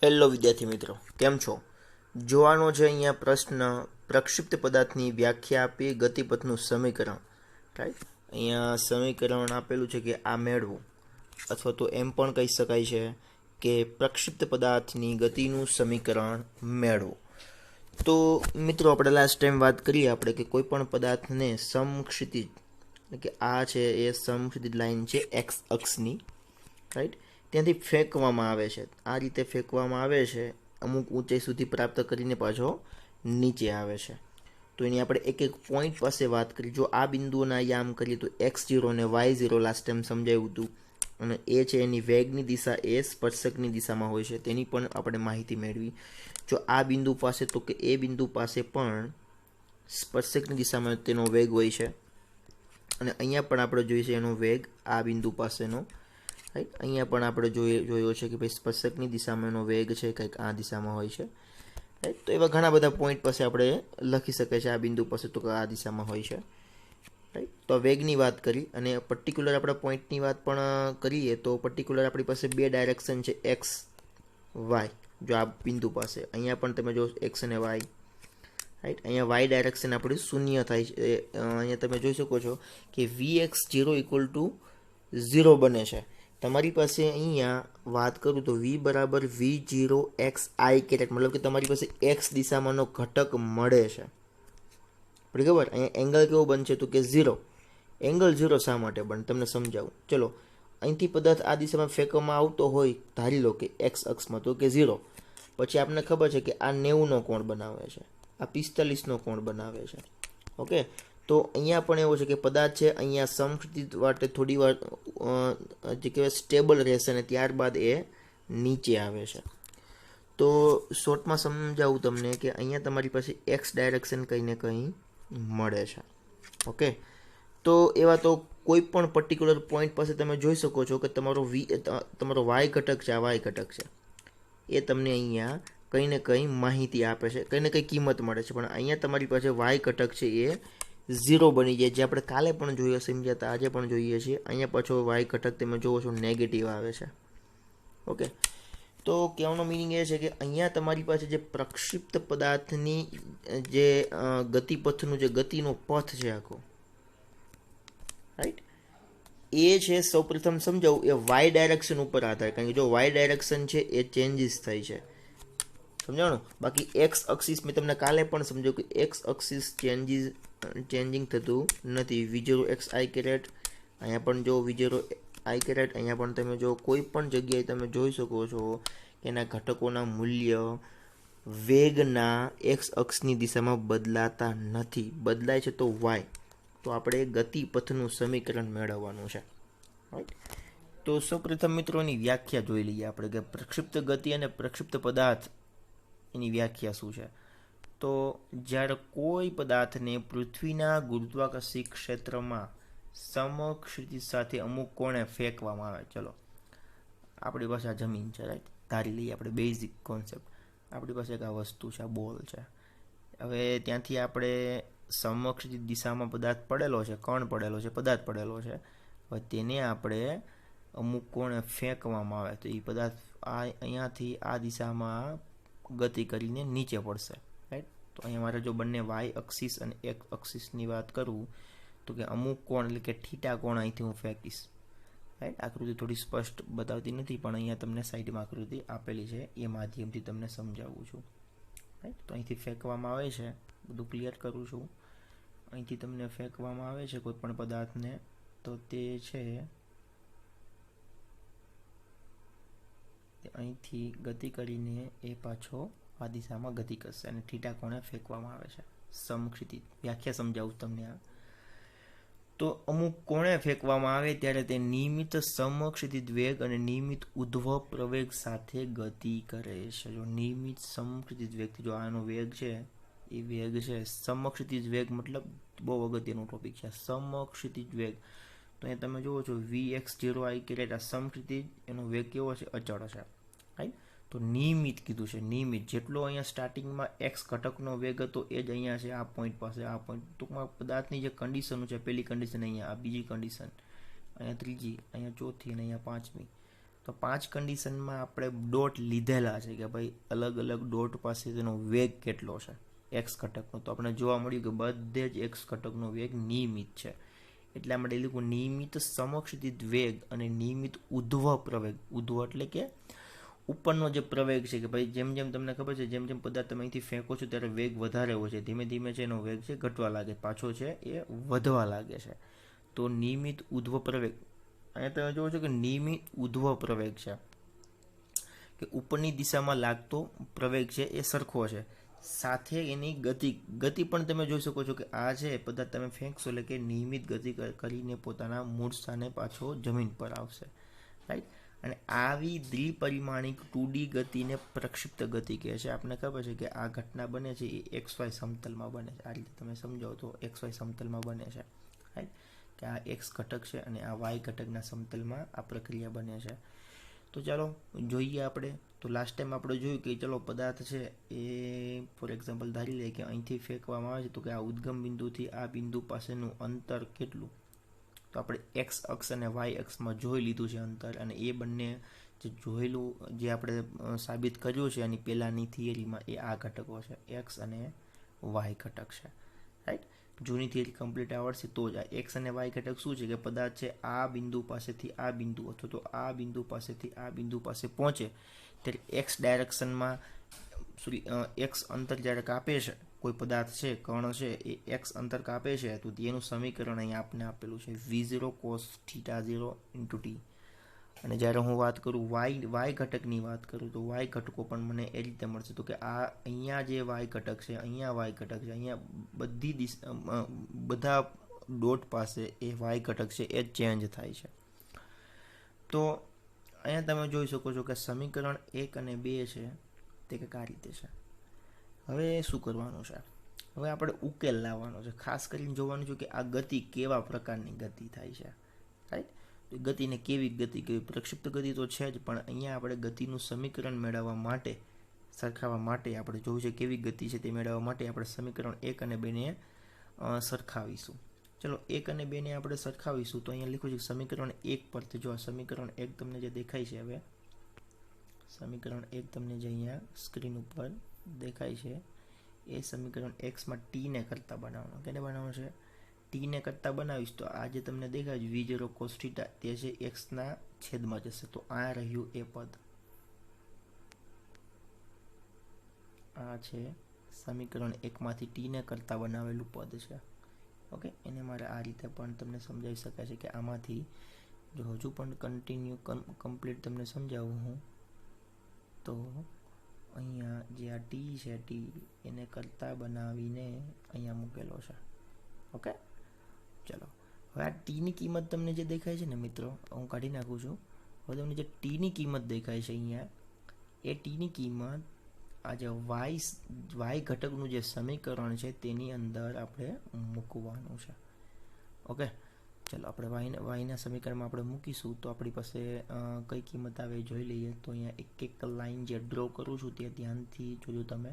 Hello વિદ્યાર્થી મિત્રો, કેમ છો? જોવાનો છે અહીંયા પ્રશ્ન, પ્રક્ષિપ્ત પદાર્થની વ્યાખ્યા આપી ગતિપથનું સમીકરણ. રાઈટ, અહીંયા સમીકરણ આપેલું છે કે આ મેળવું, અથવા તો એમ પણ કહી શકાય છે કે પ્રક્ષિપ્ત પદાર્થની ગતિનું સમીકરણ મેળવો. તો મિત્રો, આપણે લાસ્ટ ટાઈમ વાત કરીએ આપણે કે કોઈ પણ પદાર્થને સમક્ષિતિજ, એટલે કે આ છે એ સમક્ષિતિજ લાઈન છે એક્સ અક્ષની, રાઈટ, ત્યાંથી ફેંકવામાં આવે છે. આ રીતે ફેંકવામાં આવે છે, અમુક ઊંચાઈ સુધી પ્રાપ્ત કરીને પાછો નીચે આવે છે. તો એની આપણે એક એક પોઈન્ટ પાસે વાત કરી. જો આ બિંદુઓના અહીંયા આમ કરીએ તો x0 અને y0 લાસ્ટ ટાઈમ સમજાવ્યું હતું, અને એ છે એની વેગની દિશા, એ સ્પર્શકની દિશામાં હોય છે, તેની પણ આપણે માહિતી મેળવી. જો આ બિંદુ પાસે, તો કે એ બિંદુ પાસે પણ સ્પર્શકની દિશામાં તેનો વેગ હોય છે, અને અહીંયા પણ આપણે જોઈશે એનો વેગ આ બિંદુ પાસેનો. રાઈટ, અહીંયા પણ આપણે જોયો છે કે ભાઈ સ્પર્શકની દિશામાં એનો વેગ છે કંઈક આ દિશામાં હોય છે. રાઈટ, તો એવા ઘણા બધા પોઈન્ટ પાસે આપણે લખી શકાય છે આ બિંદુ પાસે તો કે આ દિશામાં હોય છે. રાઈટ, તો વેગની વાત કરી, અને પર્ટિક્યુલર આપણે પોઈન્ટની વાત પણ કરીએ તો પર્ટિક્યુલર આપણી પાસે બે ડાયરેક્શન છે એક્સ વાય. જો આ બિંદુ પાસે અહીંયા પણ તમે જો એક્સ અને વાય, રાઈટ, અહીંયા વાય ડાયરેક્શન આપણી શૂન્ય થાય છે. અહીંયા તમે જોઈ શકો છો કે Vx0 = 0 બને છે. તમારી પાસે અહીંયા વાત કરું તો v બરાબર v0xi, મતલબ કે તમારી પાસે એક્સ દિશામાંનો ઘટક મળે છે. બરાબર, અહીંયા એંગલ કેવો બનશે તો કે 0. એંગલ 0 શા માટે બને તમને સમજાવું. ચલો, અહીંથી પદાર્થ આ દિશામાં ફેંકવામાં આવતો હોય, ધારી લો કે એક્સ અક્ષમાં, તો કે 0. પછી આપણને ખબર છે કે આ 90નો કોણ બનાવે છે, આ 45નો કોણ બનાવે છે. ઓકે, તો અહીંયા પણ એવું છે કે પદાર્થ છે અહીંયા સમક્ષિતિજ માટે થોડી વાર જે કહેવાય સ્ટેબલ રહેશે, અને ત્યારબાદ એ નીચે આવે છે. તો શોર્ટમાં સમજાવું તમને કે અહીંયા તમારી પાસે એક્સ ડાયરેક્શન કંઈ ને કંઈ મળે છે. ઓકે, તો એવા તો કોઈ પણ પર્ટિક્યુલર પોઈન્ટ પાસે તમે જોઈ શકો છો કે તમારો વાય ઘટક છે, આ વાય ઘટક છે, એ તમને અહીંયા કંઈ ને કંઈ માહિતી આપે છે, કંઈ ને કંઈ કિંમત મળે છે. પણ અહીંયા તમારી પાસે વાય ઘટક છે એ 0 બની જાય, જે આપણે કાલે પણ જોઈએ, સમજ્યા હતા, આજે પણ જોઈએ છીએ. અહીંયા પાછો વાય ઘટક તમે જોવો છો નેગેટિવ આવે છે. ઓકે, તો કહેવાનો મિનિંગ એ છે કે અહીંયા તમારી પાસે જે પ્રક્ષિપ્ત પદાર્થની જે ગતિપથનું જે ગતિનો પથ છે આખો, રાઈટ, એ છે સૌપ્રથમ સમજાવું એ વાય ડાયરેક્શન ઉપર આધાર, કારણ કે જો વાય ડાયરેક્શન છે એ ચેન્જીસ થાય છે, સમજાણું. બાકી એક્સ અક્સિસ મેં તમને કાલે પણ સમજાવ્યું કે એક્સ અક્સિસ ચેન્જિંગ થતું નથી. V0xi, અહીંયા પણ જો V0i, અહીંયા પણ તમે જો કોઈ પણ જગ્યાએ તમે જોઈ શકો છો કે એના ઘટકોના મૂલ્ય વેગના એક્સ અક્ષની દિશામાં બદલાતા નથી. બદલાય છે તો વાય. તો આપણે ગતિપથનું સમીકરણ મેળવવાનું છે. રાઈટ, તો સૌપ્રથમ મિત્રોની વ્યાખ્યા જોઈ લઈએ આપણે કે પ્રક્ષિપ્ત ગતિ અને પ્રક્ષિપ્ત પદાર્થ એની વ્યાખ્યા શું છે. તો જ્યારે કોઈ પદાર્થને પૃથ્વીના ગુરુત્વાકર્ષી ક્ષેત્રમાં સમક્ષિતિજ સાથે અમુક કોણે ફેંકવામાં આવે. ચલો, આપણી પાસે આ જમીન છે, રાઈટ, ધારી લઈએ આપણે બેઝિક કોન્સેપ્ટ. આપણી પાસે એક આ વસ્તુ છે, આ બોલ છે. હવે ત્યાંથી આપણે સમક્ષિતિજ દિશામાં પદાર્થ પડેલો છે, કણ પડેલો છે, પદાર્થ પડેલો છે. હવે તેને આપણે અમુક કોણે ફેંકવામાં આવે તો એ પદાર્થ અહીંયાથી આ દિશામાં ગતિ કરીને નીચે પડશે. રાઈટ, તો અહીંયા મારે જો બંને વાય અક્સિસ અને એક્સ અક્સિસની વાત કરું તો કે અમુક કોણ એટલે કે થીટા કોણ અહીંથી હું ફેંકીશ. રાઈટ, આકૃતિ થોડી સ્પષ્ટ બતાવતી નથી, પણ અહીંયા તમને સાઈડમાં આકૃતિ આપેલી છે, એ માધ્યમથી તમને સમજાવું છું. રાઈટ, તો અહીંથી ફેંકવામાં આવે છે, બધું ક્લિયર કરું છું. અહીંથી તમને ફેંકવામાં આવે છે કોઈ પણ પદાર્થને, તો તે છે અહીંથી ગતિ કરીને એ પાછો આ દિશામાં ગતિ કરશે, અને થીટા કોણે ફેંકવામાં આવે છે. સમક્ષિતિજ વ્યાખ્યા સમજાવું તમને આ. તો અમુક કોણે ફેંકવામાં આવે ત્યારે તે નિયમિત સમક્ષિતિજ વેગ અને નિયમિત ઉધ્વ પ્રવેગ સાથે ગતિ કરે છે. જો નિયમિત સમક્ષિતિજ વેગથી, જો આનો વેગ છે એ વેગ છે સમક્ષિતિજ વેગ, મતલબ બહુ અગત્યનું ટોપિક છે સમક્ષિતિજ વેગ. તો અહીંયા તમે જુઓ છો Vx0i, આ સમક્ષિતિજ એનો વેગ કેવો છે, અચળ છે. રાઈટ, તો નિયમિત કીધું છે, નિયમિત. જેટલો અહીંયા સ્ટાર્ટિંગમાં એક્સ ઘટકનો વેગ હતો એ જ અહીંયા છે આ પોઈન્ટ પાસે, આ પોઈન્ટ. ટૂંકમાં પદાર્થની જે કન્ડિશન છે, પહેલી કન્ડિશન અહીંયા, આ બીજી કન્ડિશન, અહીંયા ત્રીજી, અહીંયા ચોથી અને અહીંયા પાંચમી. તો તો 5 કન્ડિશનમાં આપણે ડોટ લીધેલા છે કે ભાઈ અલગ અલગ ડોટ પાસે તેનો વેગ કેટલો છે એક્સ ઘટકનો. તો આપણે જોવા મળ્યું કે બધે જ એક્સ ઘટકનો વેગ નિયમિત છે. એટલે આપણે લખ્યું નિયમિત સમક્ષિતિજ વેગ અને નિયમિત ઉધ્વ પ્રવેગ. ઉધ્વ એટલે કે ઉપરનો જે પ્રવેગ છે કે ભાઈ જેમ જેમ તમને ખબર છે જેમ જેમ પદાર્થ તમે અહીંથી ફેંકો છો ત્યારે વેગ વધારે હોય છે, ધીમે ધીમે છે એનો વેગ છે ઘટવા લાગે, પાછો છે એ વધવા લાગે છે. તો નિયમિત ઉધ્વ પ્રવેગ, અહીંયા તમે જોવો છો કે નિયમિત ઉધ્વ પ્રવેગ છે કે ઉપરની દિશામાં લાગતો પ્રવેગ છે એ સરખો છે, સાથે એની ગતિ પણ તમે જોઈ શકો છો કે આ છે પદાર્થ તમે ફેંકશો એટલે કે નિયમિત ગતિ કરીને પોતાના મૂળ સ્થાને પાછો જમીન પર આવશે, રાઈટ. અને આવી દ્વિપરિમાણિક 2D ગતિને પ્રક્ષિપ્ત ગતિ કહે છે. આપણને ખબર છે કે આ ઘટના બને છે એ XY સમતલમાં બને છે. આ રીતે તમે સમજાવો તો XY સમતલમાં બને છે, રાઈટ, કે આ X ઘટક છે અને આ Y ઘટકના સમતલમાં આ પ્રક્રિયા બને છે. તો ચાલો જોઈએ આપણે. તો લાસ્ટ ટાઈમ આપણે જોયું કે ચલો પદાર્થ છે એ ફોર એક્ઝામ્પલ ધારી લઈએ કે અહીંથી ફેંકવામાં આવે છે તો કે આ ઉદ્ગમ બિંદુથી આ બિંદુ પાસેનું અંતર કેટલું. તો આપણે X અક્ષ અને Y અક્ષમાં જોઈ લીધું છે અંતર, અને એ બંને જે જોયેલું જે આપણે સાબિત કર્યું છે એની પહેલાંની થિયરીમાં એ આ ઘટકો છે X અને Y ઘટક છે, રાઈટ. જૂની થિયરી કમ્પ્લીટ આવડશે તો જ. આ એક્સ અને વાય ઘટક શું છે કે પદાર્થ છે આ બિંદુ પાસેથી આ બિંદુ અથવા તો આ બિંદુ પાસેથી આ બિંદુ પાસે પહોંચે ત્યારે એક્સ ડાયરેક્શનમાં એક્સ અંતર જ્યારે કાપે છે, કોઈ પદાર્થ છે કણ છે એ એક્સ અંતર કાપે છે તો તેનું સમીકરણ અહીં આપને આપેલું છે V0 cos θ0 × t. અને જ્યારે હું વાત કરું વાય ઘટકની વાત કરું તો વાય ઘટકો પણ મને એ રીતે મળશે. તો કે આ અહીંયા જે વાય ઘટક છે, અહીંયા વાય ઘટક છે, અહીંયા બધા ડોટ પાસે એ વાય ઘટક છે એ ચેન્જ થાય છે. તો અહીંયા તમે જોઈ શકો છો કે સમીકરણ 1 અને 2 છે તે કંઈક આ રીતે છે. હવે શું કરવાનું છે? હવે આપણે ઉકેલ લાવવાનો છે. ખાસ કરીને જોવાનું છે કે આ ગતિ કેવા પ્રકારની ગતિ થાય છે, રાઈટ. ગતિને કેવી ગતિ કહેવી? પ્રક્ષિપ્ત ગતિ તો છે જ, પણ અહીંયા આપણે ગતિનું સમીકરણ મેળવવા માટે, સરખાવવા માટે આપણે જોવું છે કેવી ગતિ છે તે મેળવવા માટે આપણે સમીકરણ 1 અને 2 ને સરખાવીશું. ચલો 1 અને 2 ને આપણે સરખાવીશું. તો અહીંયા લખ્યું છે સમીકરણ 1 પરથી જો આ સમીકરણ 1 તમને જે દેખાય છે, હવે સમીકરણ 1 તમને જે અહીંયા સ્ક્રીન ઉપર દેખાય છે એ સમીકરણ એક્સમાં ટીને કરતા બનાવવાનું. કેને બનાવવાનું છે? ટીને કરતા બનાવીશ તો આ જે તમને દેખાય છે V0 cos θ તે છે એક્સના છેદમાં જશે. તો આ રહ્યું એ પદ, આ છે સમીકરણ 1માંથી ટીને કરતા બનાવેલું પદ છે. ઓકે, એને મારે આ રીતે પણ તમને સમજાવી શકાય છે કે આમાંથી જો હજુ પણ કન્ટિન્યુ કમ્પ્લીટ તમને સમજાવું હું તો અહીંયા જે આ ટી છે ટી એને કરતા બનાવીને અહીંયા મૂકેલો છે. ઓકે, ચલો હવે આ ટીની કિંમત તમને જે દેખાય છે ને મિત્રો, હું કાઢી નાખું છું. હવે તમને જે ટીની કિંમત દેખાય છે અહીંયા, એ ટીની કિંમત આ જે વાય ઘટકનું જે સમીકરણ છે તેની અંદર આપણે મૂકવાનું છે. ઓકે, ચલો આપણે વાયના સમીકરણમાં આપણે મૂકીશું તો આપણી પાસે કઈ કિંમત આવે જોઈ લઈએ. તો અહીંયા એક એક લાઈન જે ડ્રો કરું છું તે ધ્યાનથી જોજો તમે.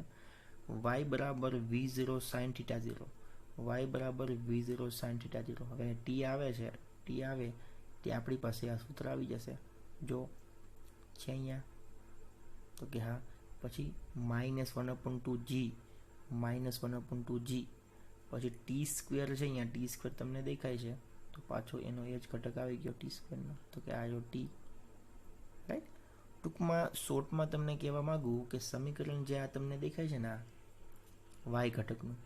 y બરાબર V0 sin θ0, y બરાબર V0 sin θ0. હવે ટી આવે છે, ટી આવે તે આપણી પાસે આ સૂત્ર આવી જશે જો છે અહીંયા, તો કે હા. પછી -1/2g, -1/2g, પછી ટી સ્ક્વેર છે અહીંયા, ટી સ્ક્વેર તમને દેખાય છે તો પાછો એનો એ જ ઘટક આવી ગયો ટી સ્ક્વેરનો, તો કે આ જો ટી, રાઈટ. ટૂંકમાં શોર્ટમાં તમને કહેવા માગું કે સમીકરણ જે આ તમને દેખાય છે ને આ વાય ઘટકનું,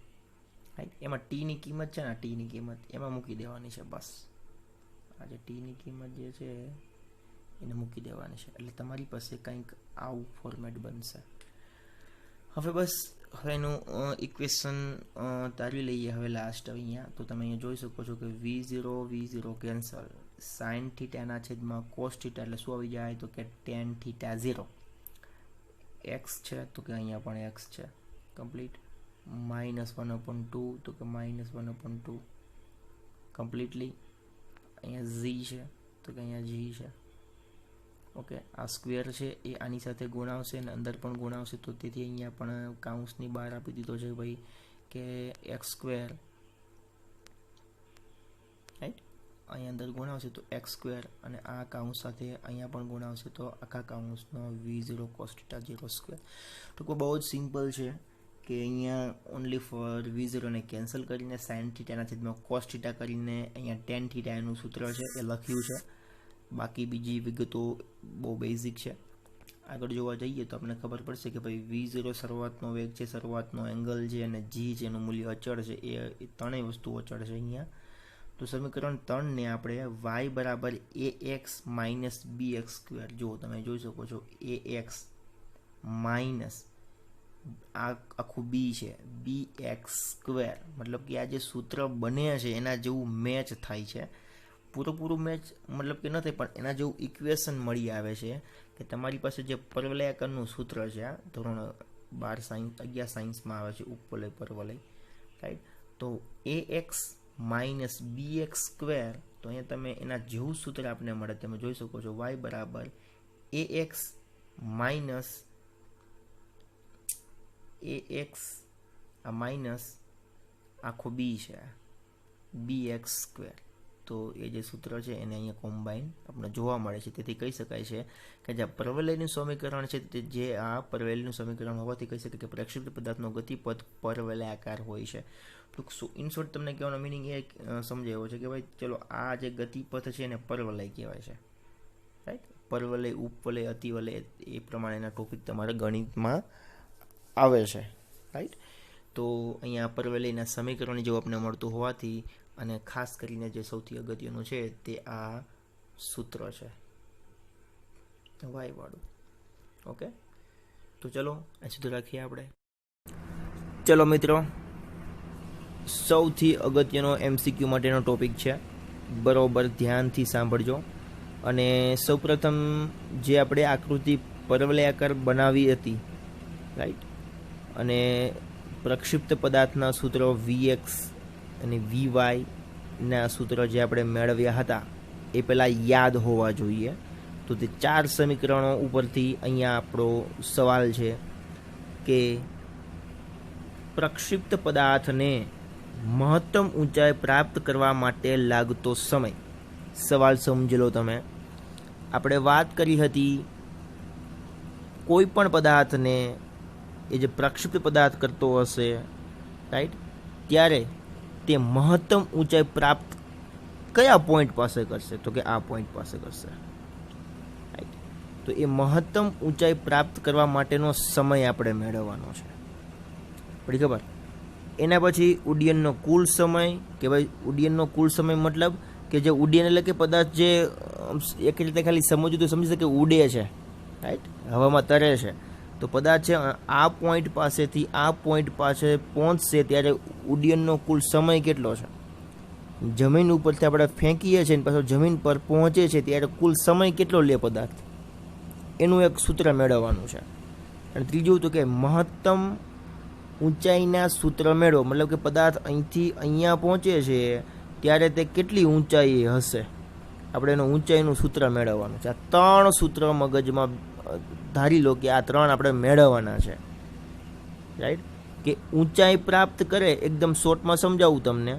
રાઈટ, એમાં ટીની કિંમત છે ને, ટીની કિંમત એમાં મૂકી દેવાની છે બસ. આ જે ટીની કિંમત જે છે એને મૂકી દેવાની છે એટલે તમારી પાસે કંઈક આવું ફોર્મેટ બનશે. હવે બસ હવે એનું ઇક્વેશન તારવી લઈએ હવે લાસ્ટ અહીંયા. તો તમે અહીંયા જોઈ શકો છો કે V0 કેન્સલ, sin θના છેદમાં cos θ એટલે શું આવી જાય તો કે tan θ0. x છે તો કે અહીંયા પણ x છે કમ્પ્લીટ, -1/2 તો કે -1/2 કમ્પ્લીટલી. અહીંયા z છે તો કે અહીંયા g છે. ઓકે, આ સ્ક્વેર છે એ આની સાથે ગુણાવશે અને અંદર પણ ગુણાવશે, તો તેથી અહીંયા પણ કાઉન્સની બહાર આપી દીધો છે ભાઈ કે x2, રાઈટ, અહીંયા અંદર ગુણાવશે તો એક્સ સ્ક્વેર, અને આ કાઉન્સ સાથે અહીંયા પણ ગુણાવશે તો આખા કાઉન્સનો V0 cos θ 0 સ્ક્વેર. તો બહુ જ સિમ્પલ છે કે અહીંયા ઓનલી ફોર V0 ને કેન્સલ કરીને sin θના છેદમાં cos θ કરીને અહીંયા tan θ એનું સૂત્ર છે એ લખ્યું છે. બાકી બીજી વિગતો બહુ બેઝિક છે. આગળ જોવા જઈએ તો આપણને ખબર પડશે કે ભાઈ V0 શરૂઆતનો વેગ છે, શરૂઆતનો એંગલ છે, અને G છે એનું મૂલ્ય અચળ છે. એ ત્રણેય વસ્તુ અચળ છે અહીંયા. તો સમીકરણ 3ને આપણે y બરાબર ax માઇનસ bx સ્ક્વેર, જો તમે જોઈ શકો છો ax માઇનસ આ આખું b છે bx સ્ક્વેર, મતલબ કે આ જે સૂત્ર બને છે એના જેવું મેચ થાય છે. પૂરું મેચ મતલબ કે ન થાય, પણ એના જેવું ઇક્વેશન મળી આવે છે કે તમારી પાસે જે પરવલયાકારનું સૂત્ર છે, આ ધોરણ 12 સાયન્સ 11 સાયન્સમાં આવે છે, ઉપવલય પરવલય, રાઈટ. તો ax માઇનસ bx સ્ક્વેર, તો અહીંયા તમે એના જેવું સૂત્ર આપને મળે, તમે જોઈ શકો છો y બરાબર ax માઇનસ આ માઇનસ આખો b છે bx સ્ક્વેર. તો એ જે સૂત્ર છે એને અહીંયા કોમ્બાઈન આપણે જોવા મળે છે. તેથી કહી શકાય છે કે જે પરવલયનું સમીકરણ છે તે જે આ પરવલયનું સમીકરણ હોવાથી કહી શકાય કે પ્રક્ષિપ્ત પદાર્થનો ગતિપથ પરવલયાકાર હોય છે. ટૂંક ઇન શોર્ટ તમને કહેવાનો મિનિંગ એ સમજાયો છે કે ભાઈ ચલો આ જે ગતિપથ છે એને પરવલય કહેવાય છે, રાઈટ. પરવલય, ઉપવલય, અતિવલય એ પ્રમાણેના ટોપિક તમારા ગણિતમાં આવે છે, રાઈટ. તો અહીંયા પરવલયના સમીકરણ જેવું આપણે મળતું હોવાથી, અને ખાસ કરીને જે સૌથી અગત્યનું છે તે આ સૂત્ર છે વાય વાળું. ઓકે, તો ચલો અહીં સુધી રાખીએ આપણે. ચલો મિત્રો, સૌથી અગત્યનો MCQ માટેનો ટોપિક છે, બરોબર ધ્યાનથી સાંભળજો. અને સૌપ્રથમ જે આપણે આકૃતિ પરવલયાકાર બનાવી હતી, રાઈટ, અને પ્રક્ષિપ્ત પદાર્થના સૂત્રો Vx અને Vy ના સૂત્ર જે આપણે મેળવ્યા હતા એ પહેલાં યાદ હોવા જોઈએ. તો તે 4 સમીકરણો ઉપરથી અહીંયા આપણો સવાલ છે કે પ્રક્ષિપ્ત પદાર્થને મહત્તમ ઊંચાઈ પ્રાપ્ત કરવા માટે લાગતો સમય. સવાલ સમજી લો તમે. આપણે વાત કરી હતી કોઈ પણ પદાર્થને એ જે પ્રક્ષિપ્ત પદાર્થ કરતો હશે, રાઈટ, ત્યારે તે મહત્તમ ઊંચાઈ પ્રાપ્ત કયા પોઈન્ટ પાસે કરશે? તો કે આ પોઈન્ટ પાસે કરશે, રાઈટ. તો એ મહત્તમ ઊંચાઈ પ્રાપ્ત કરવા માટેનો સમય આપણે મેળવવાનો છે, પડી ખબર. એના પછી ઉડ્ડયનનો કુલ સમય, કે ભાઈ ઉડ્ડયનનો કુલ સમય મતલબ કે જે ઉડ્ડયન એટલે કે પદાર્થ જે એક રીતે ખાલી સમજવું તો સમજી શકે ઉડે છે, રાઈટ, હવામાં તરે છે. તો પદાર્થ છે આ પોઈન્ટ પાસેથી આ પોઈન્ટ પાસે પહોંચશે ત્યારે ઉડ્ડયનનો કુલ સમય કેટલો છે? જમીન ઉપરથી આપણે ફેંકીએ છીએ અને પાછો જમીન પર પહોંચે છે ત્યારે કુલ સમય કેટલો લે પદાર્થ? એનું એક સૂત્ર મેળવવાનું છે. અને ત્રીજું તો કે મહત્તમ ઊંચાઈના સૂત્ર મેળવો, મતલબ કે પદાર્થ અહીંથી અહીંયા પહોંચે છે ત્યારે તે કેટલી ઊંચાઈ હશે, આપણે એનું ઊંચાઈનું સૂત્ર મેળવવાનું છે. આ 3 સૂત્ર મગજમાં ધારી લો કે આ 3 આપણે મેળવવાના છે, રાઈટ. કે ઊંચાઈ પ્રાપ્ત કરે, એકદમ શોર્ટમાં સમજાવું તમને,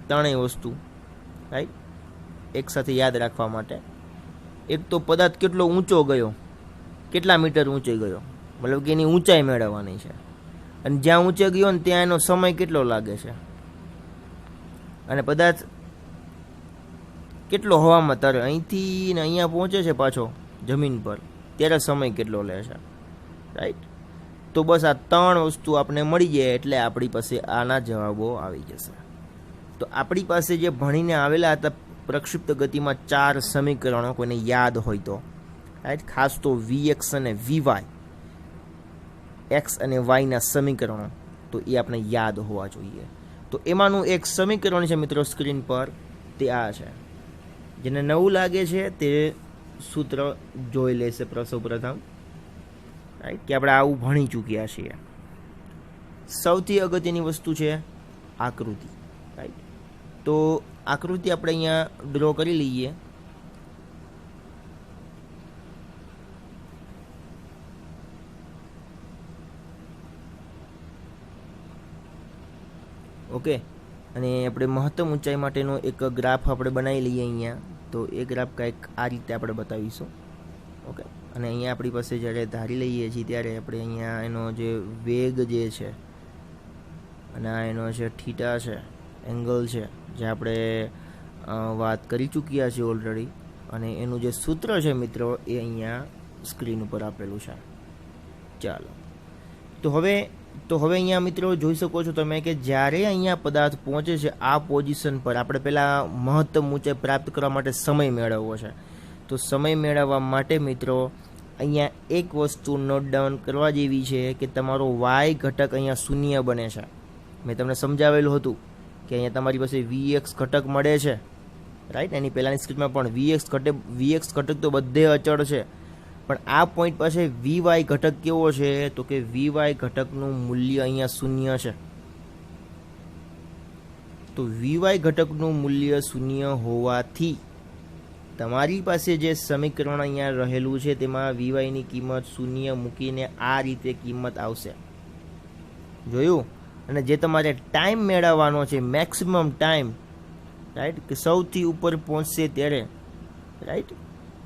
3 વસ્તુ, રાઈટ, એક સાથે યાદ રાખવા માટે. એક તો પદાર્થ કેટલો ઊંચો ગયો, કેટલા મીટર ઊંચે ગયો, મતલબ કે એની ઊંચાઈ મેળવવાની છે. અને જ્યાં ઊંચે ગયો ને ત્યાં એનો સમય કેટલો લાગે છે. અને પદાર્થ કેટલો હવામાં તરે, અહીંથી ને અહીંયા પહોંચે છે પાછો જમીન પર ત્યારે સમય કેટલો લે છે, રાઈટ. તો બસ આ 3 વસ્તુ આપણે મળી જાય એટલે આપણી પાસે આના જવાબો આવી જશે. તો આપણી પાસે જે ભણીને આવેલા હતા પ્રક્ષિપ્ત ગતિમાં 4 સમીકરણો, કોઈને યાદ હોય તો, રાઈટ, ખાસ તો Vx અને Vy, એક્સ અને વાયના સમીકરણો, તો એ આપણે યાદ હોવા જોઈએ. તો એમાંનું એક સમીકરણ છે મિત્રો સ્ક્રીન પર, તે આ છે. જેને નવું લાગે છે તે સૂત્ર જોઈ લેશે સૌ પ્રથમ, રાઈટ, કે આપણે આવું ભણી ચૂક્યા છીએ. સૌથી અગત્યની વસ્તુ છે આકૃતિ, રાઈટ. તો આકૃતિ આપણે અહીંયા ડ્રો કરી લઈએ. ઓકે, અને આપણે મહત્તમ ઊંચાઈ માટેનો એક ગ્રાફ આપણે બનાવી લઈએ અહીંયા. તો એ ગ્રાફ કંઈક આ રીતે આપણે બતાવીશું. ઓકે, અને અહીંયા આપણી પાસે જ્યારે ધારી લઈએ છીએ ત્યારે આપણે અહીંયા એનો જે વેગ જે છે અને આ એનો છે થીટા છે, એંગલ છે, જે આપણે વાત કરી ચૂક્યા છીએ ઓલરેડી. અને એનું જે સૂત્ર છે મિત્રો એ અહીંયા સ્ક્રીન ઉપર આપેલું છે. ચાલો, તો હવે અહીંયા મિત્રો જોઈ શકો છો તમે કે જ્યારે અહીંયા પદાર્થ પહોંચે છે આ પોઝિશન પર, આપણે પહેલાં મહત્તમ ઊંચાઈ પ્રાપ્ત કરવા માટે સમય મેળવવો છે. તો સમય મેળવવા માટે મિત્રો અહીંયા એક વસ્તુ નોટ ડાઉન કરવા જેવી છે કે તમારો વાય ઘટક અહીંયા શૂન્ય બને છે. મેં તમને સમજાવેલું હતું કે અહીંયા તમારી પાસે વીએક્સ ઘટક મળે છે, રાઈટ. એની પહેલાંની સ્ક્રીનમાં પણ વીએક્સ ઘટક તો બધે અચળ છે, પણ આ પોઈન્ટ પાસે વીવાય ઘટક કેવો છે? તો કે વીવાય ઘટકનું મૂલ્ય અહીંયા શૂન્ય છે. તો વીવાય ઘટકનું મૂલ્ય શૂન્ય હોવાથી તમારી પાસે જે સમીકરણ અહીંયા રહેલું છે તેમાં વીવાયની કિંમત શૂન્ય મૂકીને આ રીતે કિંમત આવશે. જોયું? અને જે તમારે ટાઈમ મેળવવાનો છે, મેક્સિમમ ટાઈમ, રાઈટ, કે સૌથી ઉપર પહોંચશે ત્યારે, રાઈટ,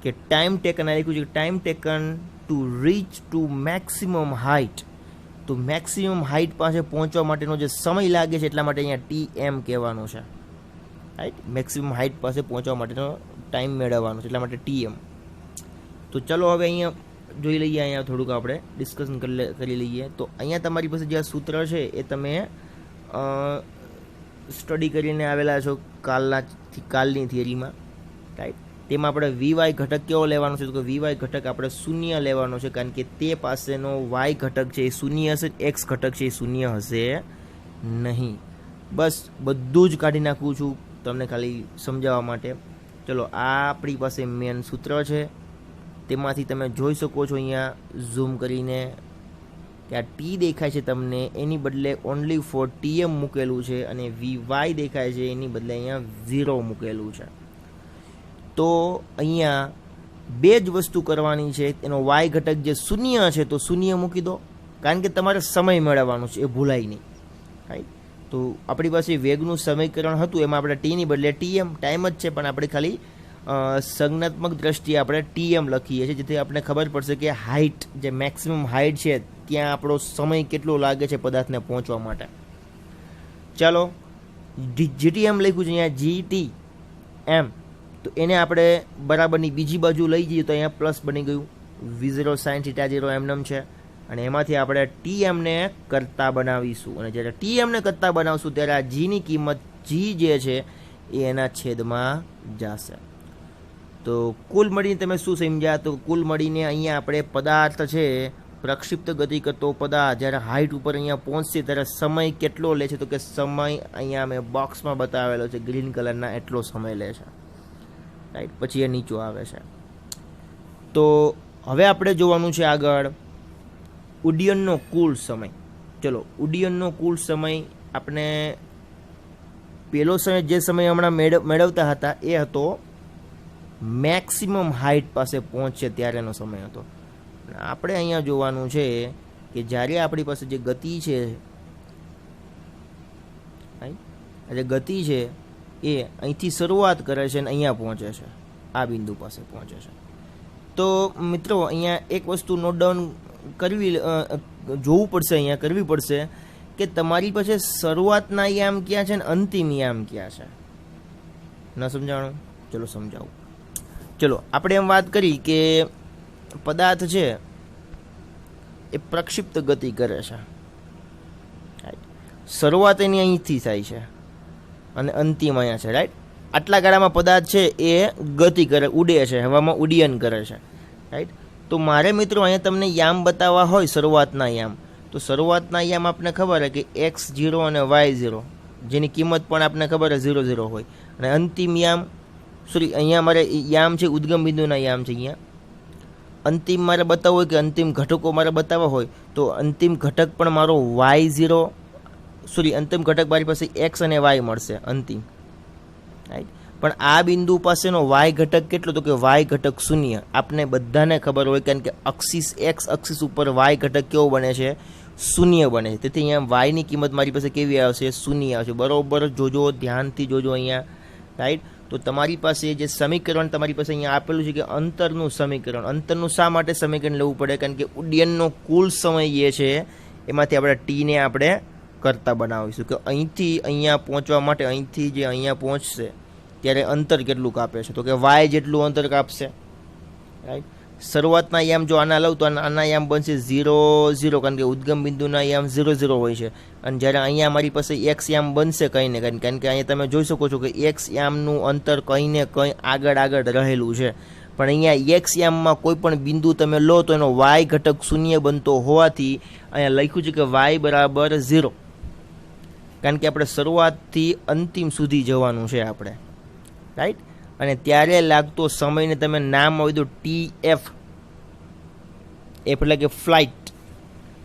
કે ટાઈમ ટેકન આ લખ્યું છે, time taken to reach two maximum height. તો મેક્સિમમ હાઇટ પાસે પહોંચવા માટેનો જે સમય લાગે છે એટલા માટે અહીંયા TM કહેવાનું છે, રાઈટ. મેક્સિમમ હાઇટ પાસે પહોંચવા માટેનો ટાઈમ મેળવવાનો છે એટલા માટે TM. તો ચલો હવે અહીંયા જોઈ લઈએ, અહીંયા થોડુંક આપણે ડિસ્કશન કરી લઈએ. તો અહીંયા તમારી પાસે જે સૂત્ર છે એ તમે સ્ટડી કરીને આવેલા છો કાલની થિયરીમાં, રાઈટ. તેમાં આપણે વીવાય ઘટક કેવો લેવાનો છે? તો કે વીવાય ઘટક આપણે શૂન્ય લેવાનો છે, કારણ કે તે પાસેનો વાય ઘટક છે એ શૂન્ય હશે, એક્સ ઘટક છે એ શૂન્ય હશે નહીં. બસ બધું જ કાઢી નાખું છું તમને ખાલી સમજાવવા માટે. ચલો, આ આપણી પાસે મેન સૂત્ર છે, તેમાંથી તમે જોઈ શકો છો અહીંયા ઝૂમ કરીને કે આ ટી દેખાય છે તમને, એની બદલે ઓનલી ફોર TM મૂકેલું છે, અને VY દેખાય છે એની બદલે અહીંયા 0 મૂકેલું છે. તો અહીંયા બે જ વસ્તુ કરવાની છે. એનો વાય ઘટક જે શૂન્ય છે તો શૂન્ય મૂકી દો, કારણ કે તમારે સમય મેળવવાનો છે, એ ભૂલાય નહીં, રાઈટ. તો આપણી પાસે વેગનું સમીકરણ હતું, એમાં આપણે ટીની બદલે TM, ટાઈમ જ છે પણ આપણે ખાલી સંજ્ઞાત્મક દ્રષ્ટિએ આપણે TM લખીએ છીએ, જેથી આપણે ખબર પડશે કે હાઇટ, જે મેક્સિમમ હાઇટ છે ત્યાં આપણો સમય કેટલો લાગે છે પદાર્થને પહોંચવા માટે. ચાલો, GTM લખ્યું છે અહીંયા, GTM, તો એને આપણે બરાબરની બીજી બાજુ લઈ જઈએ તો અહીંયા પ્લસ બની ગયું, V0 sin θ 0 એમનેમ છે. અને એમાંથી આપણે TMને કરતા બનાવીશું, અને જ્યારે TMને કરતા બનાવશું ત્યારે આ Gની કિંમત G જે છે એ એના છેદમાં જશે. તો કુલ મળીને તમે શું સમજ્યા? તો કુલ મળીને અહીંયા આપણે પદાર્થ છે, પ્રક્ષિપ્ત ગતિ કરતો પદાર્થ જ્યારે હાઇટ ઉપર અહીંયા પહોંચશે ત્યારે સમય કેટલો લે છે? તો કે સમય અહીંયા મેં બોક્સમાં બતાવેલો છે ગ્રીન કલરના, એટલો સમય લે છે, રાઈટ. પછી એ નીચો આવે છે. તો હવે આપણે જોવાનું છે આગળ ઉડ્ડયનનો કુલ સમય. ચલો, ઉડ્ડયનનો કુલ સમય આપણે પહેલો સમય જે સમય હમણાં મેળવતા હતા એ હતો મેક્સિમમ હાઇટ પાસે પહોંચશે ત્યારેનો સમય હતો. આપણે અહીંયા જોવાનું છે કે જ્યારે આપણી પાસે જે ગતિ છે, જે ગતિ છે એ અહીંથી શરૂઆત કરે છે અને અહીંયા પહોંચે છે, આ બિંદુ પાસે પહોંચે છે. તો મિત્રો અહીંયા એક વસ્તુ નોટ ડાઉન જોવું પડશે, અહીંયા કરવી પડશે કે તમારી પાસે શરૂઆતના યામ ક્યાં છે ને અંતિમ યામ ક્યાં છે. ન સમજાણું? ચલો સમજાવું. ચલો, આપણે એમ વાત કરી કે પદાર્થ છે એ પ્રક્ષિપ્ત ગતિ કરે છે, શરૂઆત એની અહીંથી થાય છે અને અંતિમ અહીંયા છે, રાઈટ. આટલા ગાળામાં પદાર્થ છે એ ગતિ કરે, ઉડે છે, હવામાં ઉડ્ડયન કરે છે, રાઈટ. તો મારે મિત્રો અહીંયા તમને યામ બતાવવા હોય શરૂઆતના યામ, તો શરૂઆતના યામ આપણને ખબર છે કે x0 અને y0, જેની કિંમત પણ આપણને ખબર છે 0 0 હોય. અને અંતિમ યામ, અહીંયા મારે યામ છે ઉદ્ગમ બિંદુના યામ છે. અહીંયા અંતિમ મારે બતાવવું હોય કે અંતિમ ઘટકો મારે બતાવવા હોય તો અંતિમ ઘટક પણ મારો અંતિમ ઘટક મારી પાસે x અને y મળશે અંતિમ, રાઈટ. પણ આ બિંદુ પાસેનો વાય ઘટક કેટલો? તો કે વાય ઘટક 0. આપને બધાને ખબર હોય, કારણ કે એક્સ અક્ષિસ ઉપર વાય ઘટક કેવો બને છે? શૂન્ય બને છે. તેથી અહીંયા વાયની કિંમત મારી પાસે કેવી આવશે? શૂન્ય આવશે. બરોબર જોજો, ધ્યાનથી જોજો અહીંયા, રાઈટ. તો તમારી પાસે જે સમીકરણ તમારી પાસે અહીંયા આપેલું છે કે અંતરનું સમીકરણ, અંતરનું શા માટે સમીકરણ લેવું પડે? કારણ કે ઉડ્ડયનનો કુલ સમય જે છે એમાંથી આપણે ટીને આપણે કરતા બનાવીશું કે અહીંથી અહીંયા પહોંચવા માટે, અહીંથી જે અહીંયા પહોંચશે ત્યારે અંતર કેટલું કાપે છે? તો કે વાય જેટલું અંતર કાપશે, રાઈટ. શરૂઆતના યામ જો આના લઉં તો આના યામ બનશે 0 0, કારણ કે ઉદ્ગમ બિંદુના યામ 0 0 હોય છે. અને જ્યારે અહીંયા મારી પાસે એક્સ યામ બનશે કંઈ ને કંઈ, કારણ કે અહીંયા તમે જોઈ શકો છો કે એક્સ યામનું અંતર કંઈ ને કંઈ આગળ રહેલું છે. પણ અહીંયા એક્સ યામમાં કોઈ પણ બિંદુ તમે લો તો એનો વાય ઘટક શૂન્ય બનતો હોવાથી અહીંયા લખ્યું છે કે વાય બરાબર 0, કારણ કે આપણે શરૂઆતથી અંતિમ સુધી જવાનું છે આપણે, રાઈટ. અને ત્યારે લાગતો સમયને તમે નામ આપી દો TF, એટલે કે ફ્લાઇટ,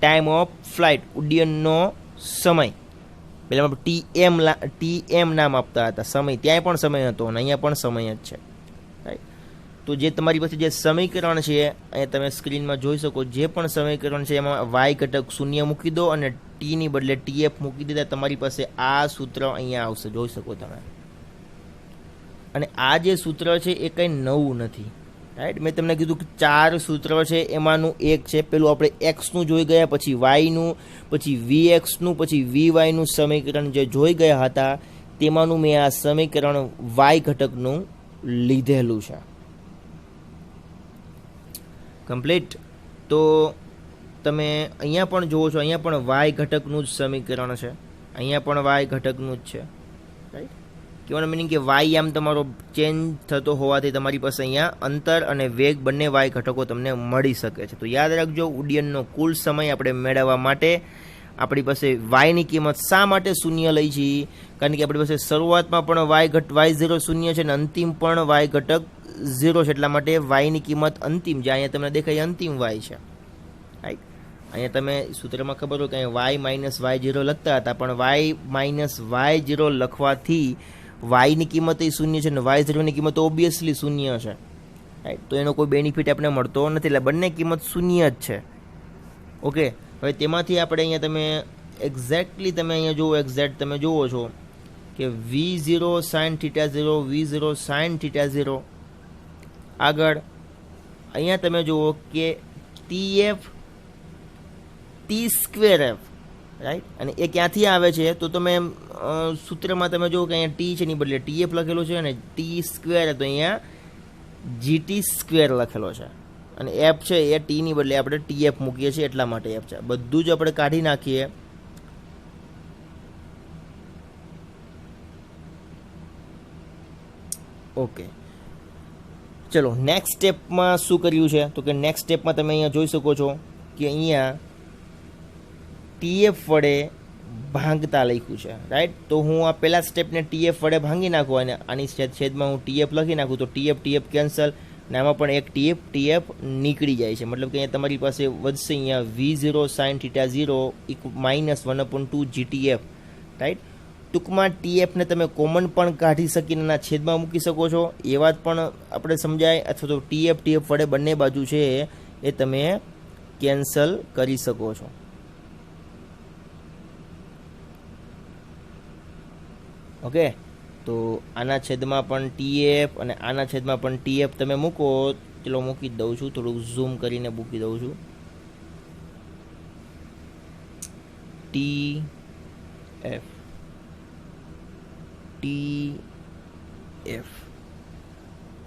ટાઈમ ઓફ ફ્લાઇટ, ઉડ્ડયનનો સમય. પહેલાં TM નામ આપતા હતા, સમય ત્યાંય પણ સમય હતો અને અહીંયા પણ સમય જ છે, રાઈટ. તો જે તમારી પાસે જે સમીકરણ છે અહીંયા તમે સ્ક્રીનમાં જોઈ શકો, જે પણ સમીકરણ છે એમાં વાય ઘટક શૂન્ય મૂકી દો અને ટીની બદલે TF મૂકી દીધા, તમારી પાસે આ સૂત્ર અહીંયા આવશે, જોઈ શકો તમે. અને આ જે સૂત્ર છે એ કંઈ નવું નથી, રાઈટ. મેં તમને કીધું કે 4 સૂત્ર છે, એમાંનું એક છે પેલું આપણે એક્સનું જોઈ ગયા, પછી વાયનું, પછી VXનું, પછી VYનું સમીકરણ જે જોઈ ગયા હતા તેમાંનું મેં આ સમીકરણ વાય ઘટકનું લીધેલું છે, કમ્પ્લીટ. તો તમે અહીંયા પણ જુઓ છો, અહીંયા પણ વાય ઘટકનું જ સમીકરણ છે, અહીંયા પણ વાય ઘટકનું જ છે, રાઈટ. કહેવાનો મિનિંગ કે વાય આમ તમારો ચેન્જ થતો હોવાથી તમારી પાસે અહીંયા અંતર અને વેગ બંને વાય ઘટકો તમને મળી શકે છે. તો યાદ રાખજો, ઉડ્ડયનનો કુલ સમય આપણે મેળવવા માટે આપણી પાસે વાયની કિંમત શા માટે શૂન્ય લઈ છીએ? કારણ કે આપણી પાસે શરૂઆતમાં પણ y0 શૂન્ય છે અને અંતિમ પણ વાય ઘટક 0 છે, એટલા માટે વાયની કિંમત અંતિમ જે અહીંયા તમને દેખાય અંતિમ વાય છે, રાઈટ. અહીંયા તમે સૂત્રમાં ખબર હોય કે y - y0 લખતા હતા, પણ y - y0 લખવાથી વાયની કિંમત એ શૂન્ય છે અને y0ની કિંમત ઓબ્વિયસલી શૂન્ય છે, રાઈટ. તો એનો કોઈ બેનિફિટ આપણે મળતો નથી, એટલે બંને કિંમત શૂન્ય જ છે, ઓકે. હવે તેમાંથી આપણે અહીંયા તમે એક્ઝેક્ટલી તમે અહીંયા જુઓ, એક્ઝેક્ટ તમે જુઓ છો કે V0 sin θ0, V0 sin θ0. આગળ અહીંયા તમે જુઓ કે TF T²F, રાઈટ. અને એ ક્યાંથી આવે છે? તો તમે સૂત્રમાં તમે જુઓ કે અહીંયા T છે એની બદલે TF લખેલો છે અને T² તો અહીંયા GT² લખેલો છે અને F છે એ Tની બદલે આપણે TF મૂકીએ છીએ, એટલા માટે F છે. બધું જ આપણે કાઢી નાખીએ. ઓકે, ચલો નેક્સ્ટ સ્ટેપમાં શું કર્યું છે? તો કે નેક્સ્ટ સ્ટેપમાં તમે અહીંયા જોઈ શકો છો કે અહીંયા TF વડે ભાંગતા લખ્યું છે, રાઈટ. તો હું આ પહેલા સ્ટેપને TF વડે ભાંગી નાખું અને આની છેદમાં હું TF લખી નાખું તો TF કેન્સલ, અને આમાં પણ એક TF નીકળી જાય છે. મતલબ કે અહીંયા તમારી પાસે વધશે અહીંયા V0 sin θ0 -1/2 GTF, રાઈટ. ટૂંકમાં TFને તમે કોમન પણ કાઢી શકીને એના છેદમાં મૂકી શકો છો, એ વાત પણ આપણે સમજાય, અથવા તો TF વડે બંને બાજુ છે એ તમે કેન્સલ કરી શકો છો. ઓકે, તો આના છેદમાં પણ TF અને આના છેદમાં પણ TF તમે મૂકો. ચલો મૂકી દઉં છું, થોડુંક ઝૂમ કરીને મૂકી દઉં છું. TF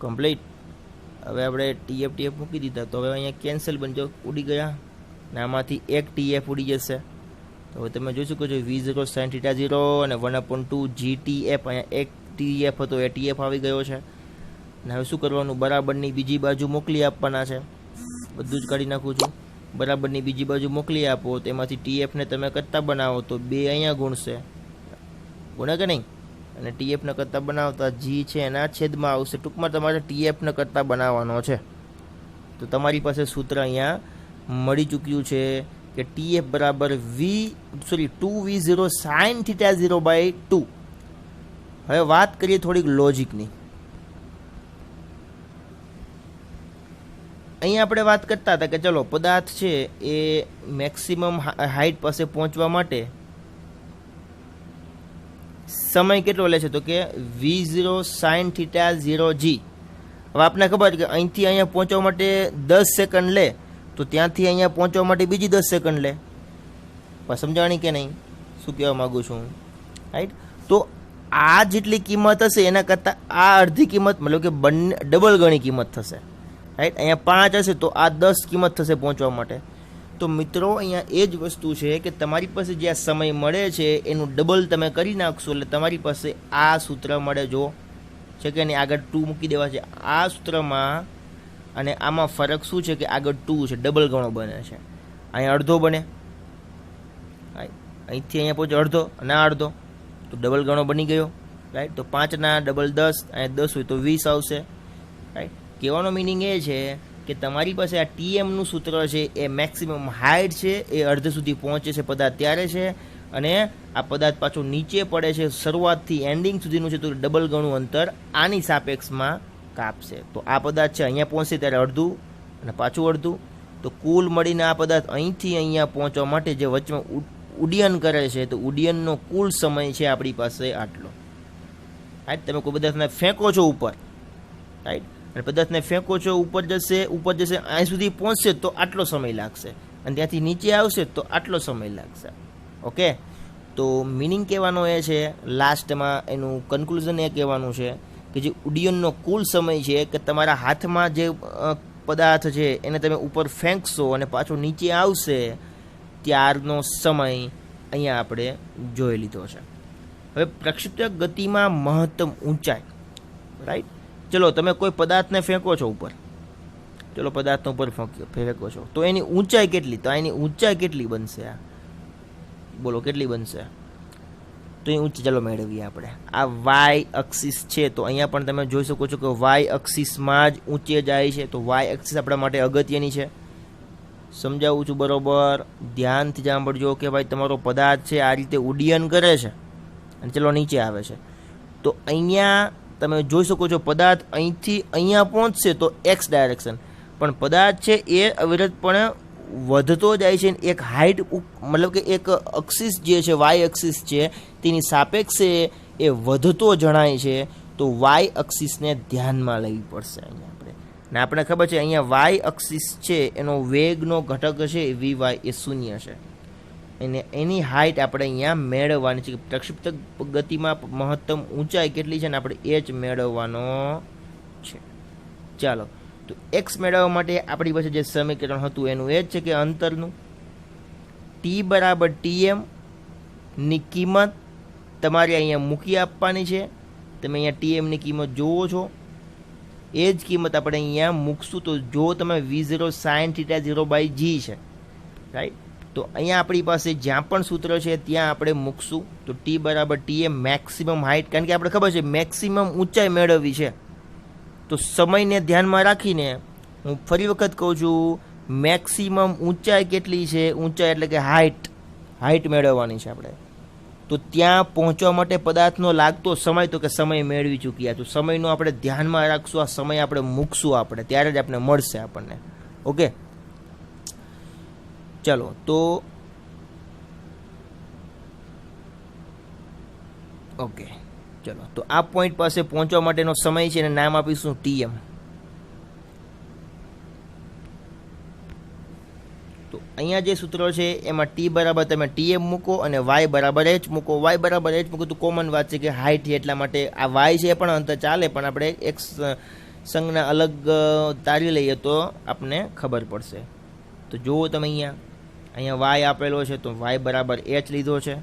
complete. હવે આપણે TF મૂકી દીધા, તો હવે અહીંયા કેન્સલ બનજો, ઉડી ગયા ને આમાંથી એક TF ઉડી જશે. તો હવે તમે જોઈ શકો છો V0 sin θ0 અને 1/2 GTF, અહીંયા એક TF હતો એ TF આવી ગયો છે. અને હવે શું કરવાનું? બરાબરની બીજી બાજુ મોકલી આપવાના છે. બધું જ કાઢી નાખું છું. બરાબરની બીજી બાજુ મોકલી આપો તો એમાંથી TFને તમે કરતા બનાવો તો 2 અહીંયા ગુણશે, ગુણે કે નહીં? અને TFને કરતા બનાવતા G છે એના છેદમાં આવશે. ટૂંકમાં તમારે TFને કરતા બનાવવાનો છે. તો તમારી પાસે સૂત્ર અહીંયા મળી ચૂક્યું છે કે TF બરાબર 2V0 sin θ0/2. હવે વાત કરીએ થોડીક લોજિકની. અહીંયા આપણે વાત કરતા હતા કે ચલો પદાર્થ છે એ મેક્સિમમ હાઇટ પાસે પહોંચવા માટે સમય કેટલો લે છે તો કે v0 sin θ 0g. હવે આપને ખબર છે કે અહીંથી અહીંયા પહોંચવા માટે 10 સેકન્ડ લે તો ત્યાંથી અહીંયા પહોંચવા માટે બીજી 10 સેકન્ડ લે. પણ સમજાણી કે નહીં શું કહેવા માગું છું, રાઈટ? તો આ જેટલી કિંમત હશે એના કરતાં આ અડધી કિંમત મતલબ કે બંને ડબલ ગણી કિંમત થશે, રાઈટ? અહીંયા 5 હશે તો આ 10 કિંમત થશે પહોંચવા માટે. તો મિત્રો અહીંયા એ જ વસ્તુ છે કે તમારી પાસે જે આ સમય મળે છે એનું ડબલ તમે કરી નાખશો એટલે તમારી પાસે આ સૂત્ર મળે. જો છે કે નહીં, આગળ 2 મૂકી દેવા છે આ સૂત્રમાં અને આમાં ફરક શું છે કે આગળ 2 છે, ડબલ ગણો બને છે. અહીંયા અડધો બને, અહીંથી અહીંયા પહોંચે અડધો અને આ અડધો તો ડબલ ગણો બની ગયો, રાઈટ? તો 5 ડબલ 10, અહીંયા 10 હોય તો 20 આવશે, રાઈટ? કહેવાનો મિનિંગ એ છે કે તમારી પાસે આ ટીએમનું સૂત્ર છે એ મેક્સિમમ હાઇટ છે એ અડધે સુધી પહોંચે છે પદાર્થ ત્યારે છે, અને આ પદાર્થ પાછો નીચે પડે છે શરૂઆતથી એન્ડિંગ સુધીનું છે તો ડબલ ગણું અંતર આની સાપેક્ષમાં કાપશે. તો આ પદાર્થ છે અહીંયા પહોંચશે ત્યારે અડધું અને પાછું અડધું, તો કુલ મળીને આ પદાર્થ અહીંથી અહીંયા પહોંચવા માટે જે વચમાં ઉડ્ડયન કરે છે તો ઉડ્ડયનનો કુલ સમય છે આપણી પાસે આટલો, રાઈટ? તમે કોઈ પદાર્થને ફેંકો છો ઉપર, રાઈટ? અને પદાર્થને ફેંકો છો ઉપર જશે અહીં સુધી પહોંચશે તો આટલો સમય લાગશે, અને ત્યાંથી નીચે આવશે તો આટલો સમય લાગશે. ઓકે, તો મિનિંગ કહેવાનો એ છે, લાસ્ટમાં એનું કન્ક્લુઝન એ કહેવાનું છે કે જે ઉડ્ડયનનો કુલ સમય છે કે તમારા હાથમાં જે પદાર્થ છે એને તમે ઉપર ફેંકશો અને પાછો નીચે આવશે ત્યારનો સમય અહીંયા આપણે જોઈ લીધો છે. હવે પ્રક્ષિપ્ત ગતિમાં મહત્તમ ઊંચાઈ, રાઈટ? ચલો તમે કોઈ પદાર્થને ફેંકો છો ઉપર, ચલો પદાર્થનો ઉપર ફેંકો છો તો એની ઊંચાઈ કેટલી, તો એની ઊંચાઈ કેટલી બનશે, આ બોલો કેટલી બનશે? તો એ ઊંચાઈ ચાલો મેળવીએ આપણે. આ વાય અક્ષિસ છે તો અહીંયા પણ તમે જોઈ શકો છો કે વાય અક્ષિસમાં જ ઊંચે જાય છે, તો વાય અક્ષિસ આપણા માટે અગત્યની છે. સમજાવું છું બરોબર, ધ્યાનથી સાંભળજો કે ભાઈ તમારો પદાર્થ છે આ રીતે ઉડ્ડયન કરે છે અને ચલો નીચે આવે છે તો અહીંયા તમે જોઈ શકો છો પદાર્થ અહીંથી અહીંયા પહોંચશે તો એક્સ ડાયરેક્શન, પણ પદાર્થ છે એ અવિરતપણે વધતો જાય છે. એક હાઇટ મતલબ કે એક અક્ષિસ જે છે વાય અક્ષિસ છે તેની સાપેક્ષે એ વધતો જણાય છે, તો વાય અક્ષિસને ધ્યાનમાં લેવી પડશે અહીંયા આપણે. ને આપણે ખબર છે અહીંયા વાય અક્ષિસ છે એનો વેગનો ઘટક છે વી વાય એ 0 છે, અને એની હાઇટ આપણે અહીંયા મેળવવાની છે. પ્રક્ષિપ્ત ગતિમાં મહત્તમ ઊંચાઈ કેટલી છે ને આપણે એ જ મેળવવાનો છે. ચાલો, તો એક્સ મેળવવા માટે આપણી પાસે જે સમીકરણ હતું એનું એ જ છે કે અંતરનું ટી બરાબર ટીએમ ની કિંમત તમારે અહીંયા મૂકી આપવાની છે. તમે અહીંયા ટીએમની કિંમત જુઓ છો, એ જ કિંમત આપણે અહીંયા મૂકશું. તો જો તમે v0 sin θ 0/g છે, રાઈટ? તો અહીંયા આપણી પાસે જ્યાં પણ સૂત્ર છે ત્યાં આપણે મૂકશું. તો ટી બરાબર ટીએમ મેક્સિમમ હાઇટ, કારણ કે આપણે ખબર છે મેક્સિમમ ઊંચાઈ મેળવવી છે તો સમયને ધ્યાનમાં રાખીને હું ફરી વખત કહું છું મેક્સિમમ ઊંચાઈ કેટલી છે, ઊંચાઈ એટલે કે હાઇટ મેળવવાની છે આપણે. તો ત્યાં પહોંચવા માટે પદાર્થનો લાગતો સમય તો કે સમય મેળવી ચૂક્યા, તો સમયનો આપણે ધ્યાનમાં રાખશું, આ સમય આપણે મૂકશું આપણે ત્યારે જ આપણે મળશે આપણને. ઓકે, ચલો તો ઓકે ચલો તો આ પોઈન્ટ પાસે પહોંચવા માટેનો સમય છે એને નામ આપીશું ટીએમ. તો અહીંયા જે સૂત્રો છે એમાં ટી બરાબર તમે ટીએમ મૂકો અને વાય બરાબર એચ મૂકો. વાય બરાબર એચ મૂકો તો કોમન વાત છે કે હાઇટ છે એટલા માટે આ વાય છે પણ અંતર ચાલે, પણ આપણે એક સંજ્ઞા અલગ તારી લઈએ તો આપણને ખબર પડશે. તો જુઓ તમે અહીંયા વાય આપેલો છે તો વાય બરાબર એચ લીધો છે.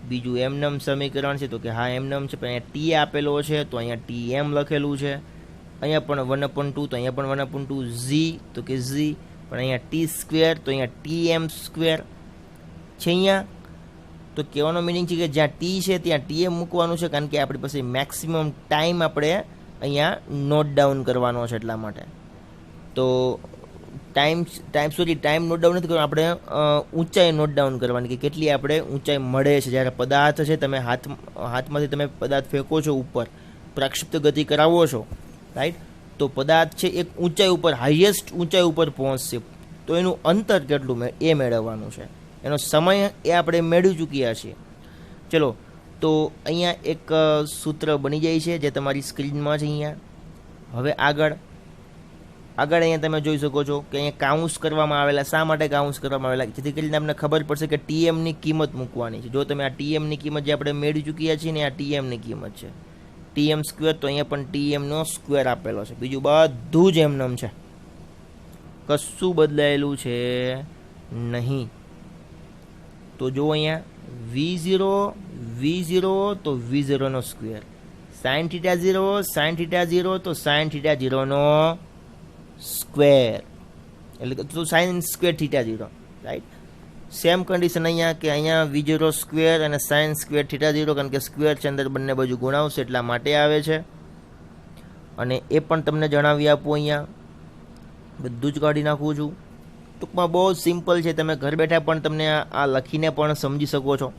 બીજું એમનમ સમીકરણ છે તો કે હા એમનમ છે, પણ અહીંયા ટી આપેલો છે તો અહીંયા ટી એમ લખેલું છે. અહીંયા પણ 1/2 તો અહીંયા પણ 1/2 ઝી તો કે ઝી, પણ અહીંયા ટી સ્ક્વેર તો અહીંયા ટી એમ સ્ક્વેર છે. અહીંયા તો કહેવાનો મિનિંગ છે કે જ્યાં ટી છે ત્યાં ટી એમ મૂકવાનું છે, કારણ કે આપણી પાસે મેક્સિમમ ટાઈમ આપણે અહીંયા નોટ ડાઉન કરવાનો છે એટલા માટે. તો ટાઈમ નોટ ડાઉન નથી કરવાનું, આપણે ઊંચાઈ નોટ ડાઉન કરવાની કે કેટલી આપણે ઊંચાઈ મળે છે જ્યારે પદાર્થ છે તમે હાથમાંથી તમે પદાર્થ ફેંકો છો ઉપર, પ્રક્ષિપ્ત ગતિ કરાવો છો, રાઈટ? તો પદાર્થ છે એક ઊંચાઈ ઉપર, હાઈએસ્ટ ઊંચાઈ ઉપર પહોંચશે, તો એનું અંતર કેટલું એ મેળવવાનું છે. એનો સમય એ આપણે મેળવી ચૂક્યા છીએ. ચલો, તો અહીંયા એક સૂત્ર બની જાય છે જે તમારી સ્ક્રીનમાં છે અહીંયા. હવે આગળ અહીંયા તમે જોઈ શકો છો કે અહીંયા કાઉન્સ કરવામાં આવેલા. શા માટે કાઉન્સ કરવામાં આવેલા? જેથી કરીને તમને ખબર પડશે કે ટીએમની કિંમત મૂકવાની છે. જો તમે આ ટીએમની કિંમત જે આપણે મેળવી ચૂક્યા છીએ ને, આ ટીએમની કિંમત છે, ટીએમ સ્ક્વેર, તો અહીંયા પણ ટીએમનો સ્ક્વેર આપેલો છે. બીજું બધું જ એમનેમ છે, કશું બદલાયેલું છે નહીં. તો જો અહીંયા V0 તો V0 નો સ્ક્વેર, સાઇન થીટા 0 તો સાઇન થીટા 0 નો સ્ક્વેર, એટલે તો sine square theta 0, right. Same condition અહીંયા કે અહીંયા V0 સ્ક્વેર અને સાઇન સ્ક્વેર થીટા 0, કારણ કે સ્ક્વેર છે અંદર, બંને બાજુ ગુણાવશે એટલા માટે આવે છે. અને એ પણ તમને જણાવી આપું, અહીંયા બધું જ કાઢી નાખું છું. ટૂંકમાં બહુ સિમ્પલ છે, તમે ઘર બેઠા પણ તમને આ લખીને પણ સમજી શકો છો.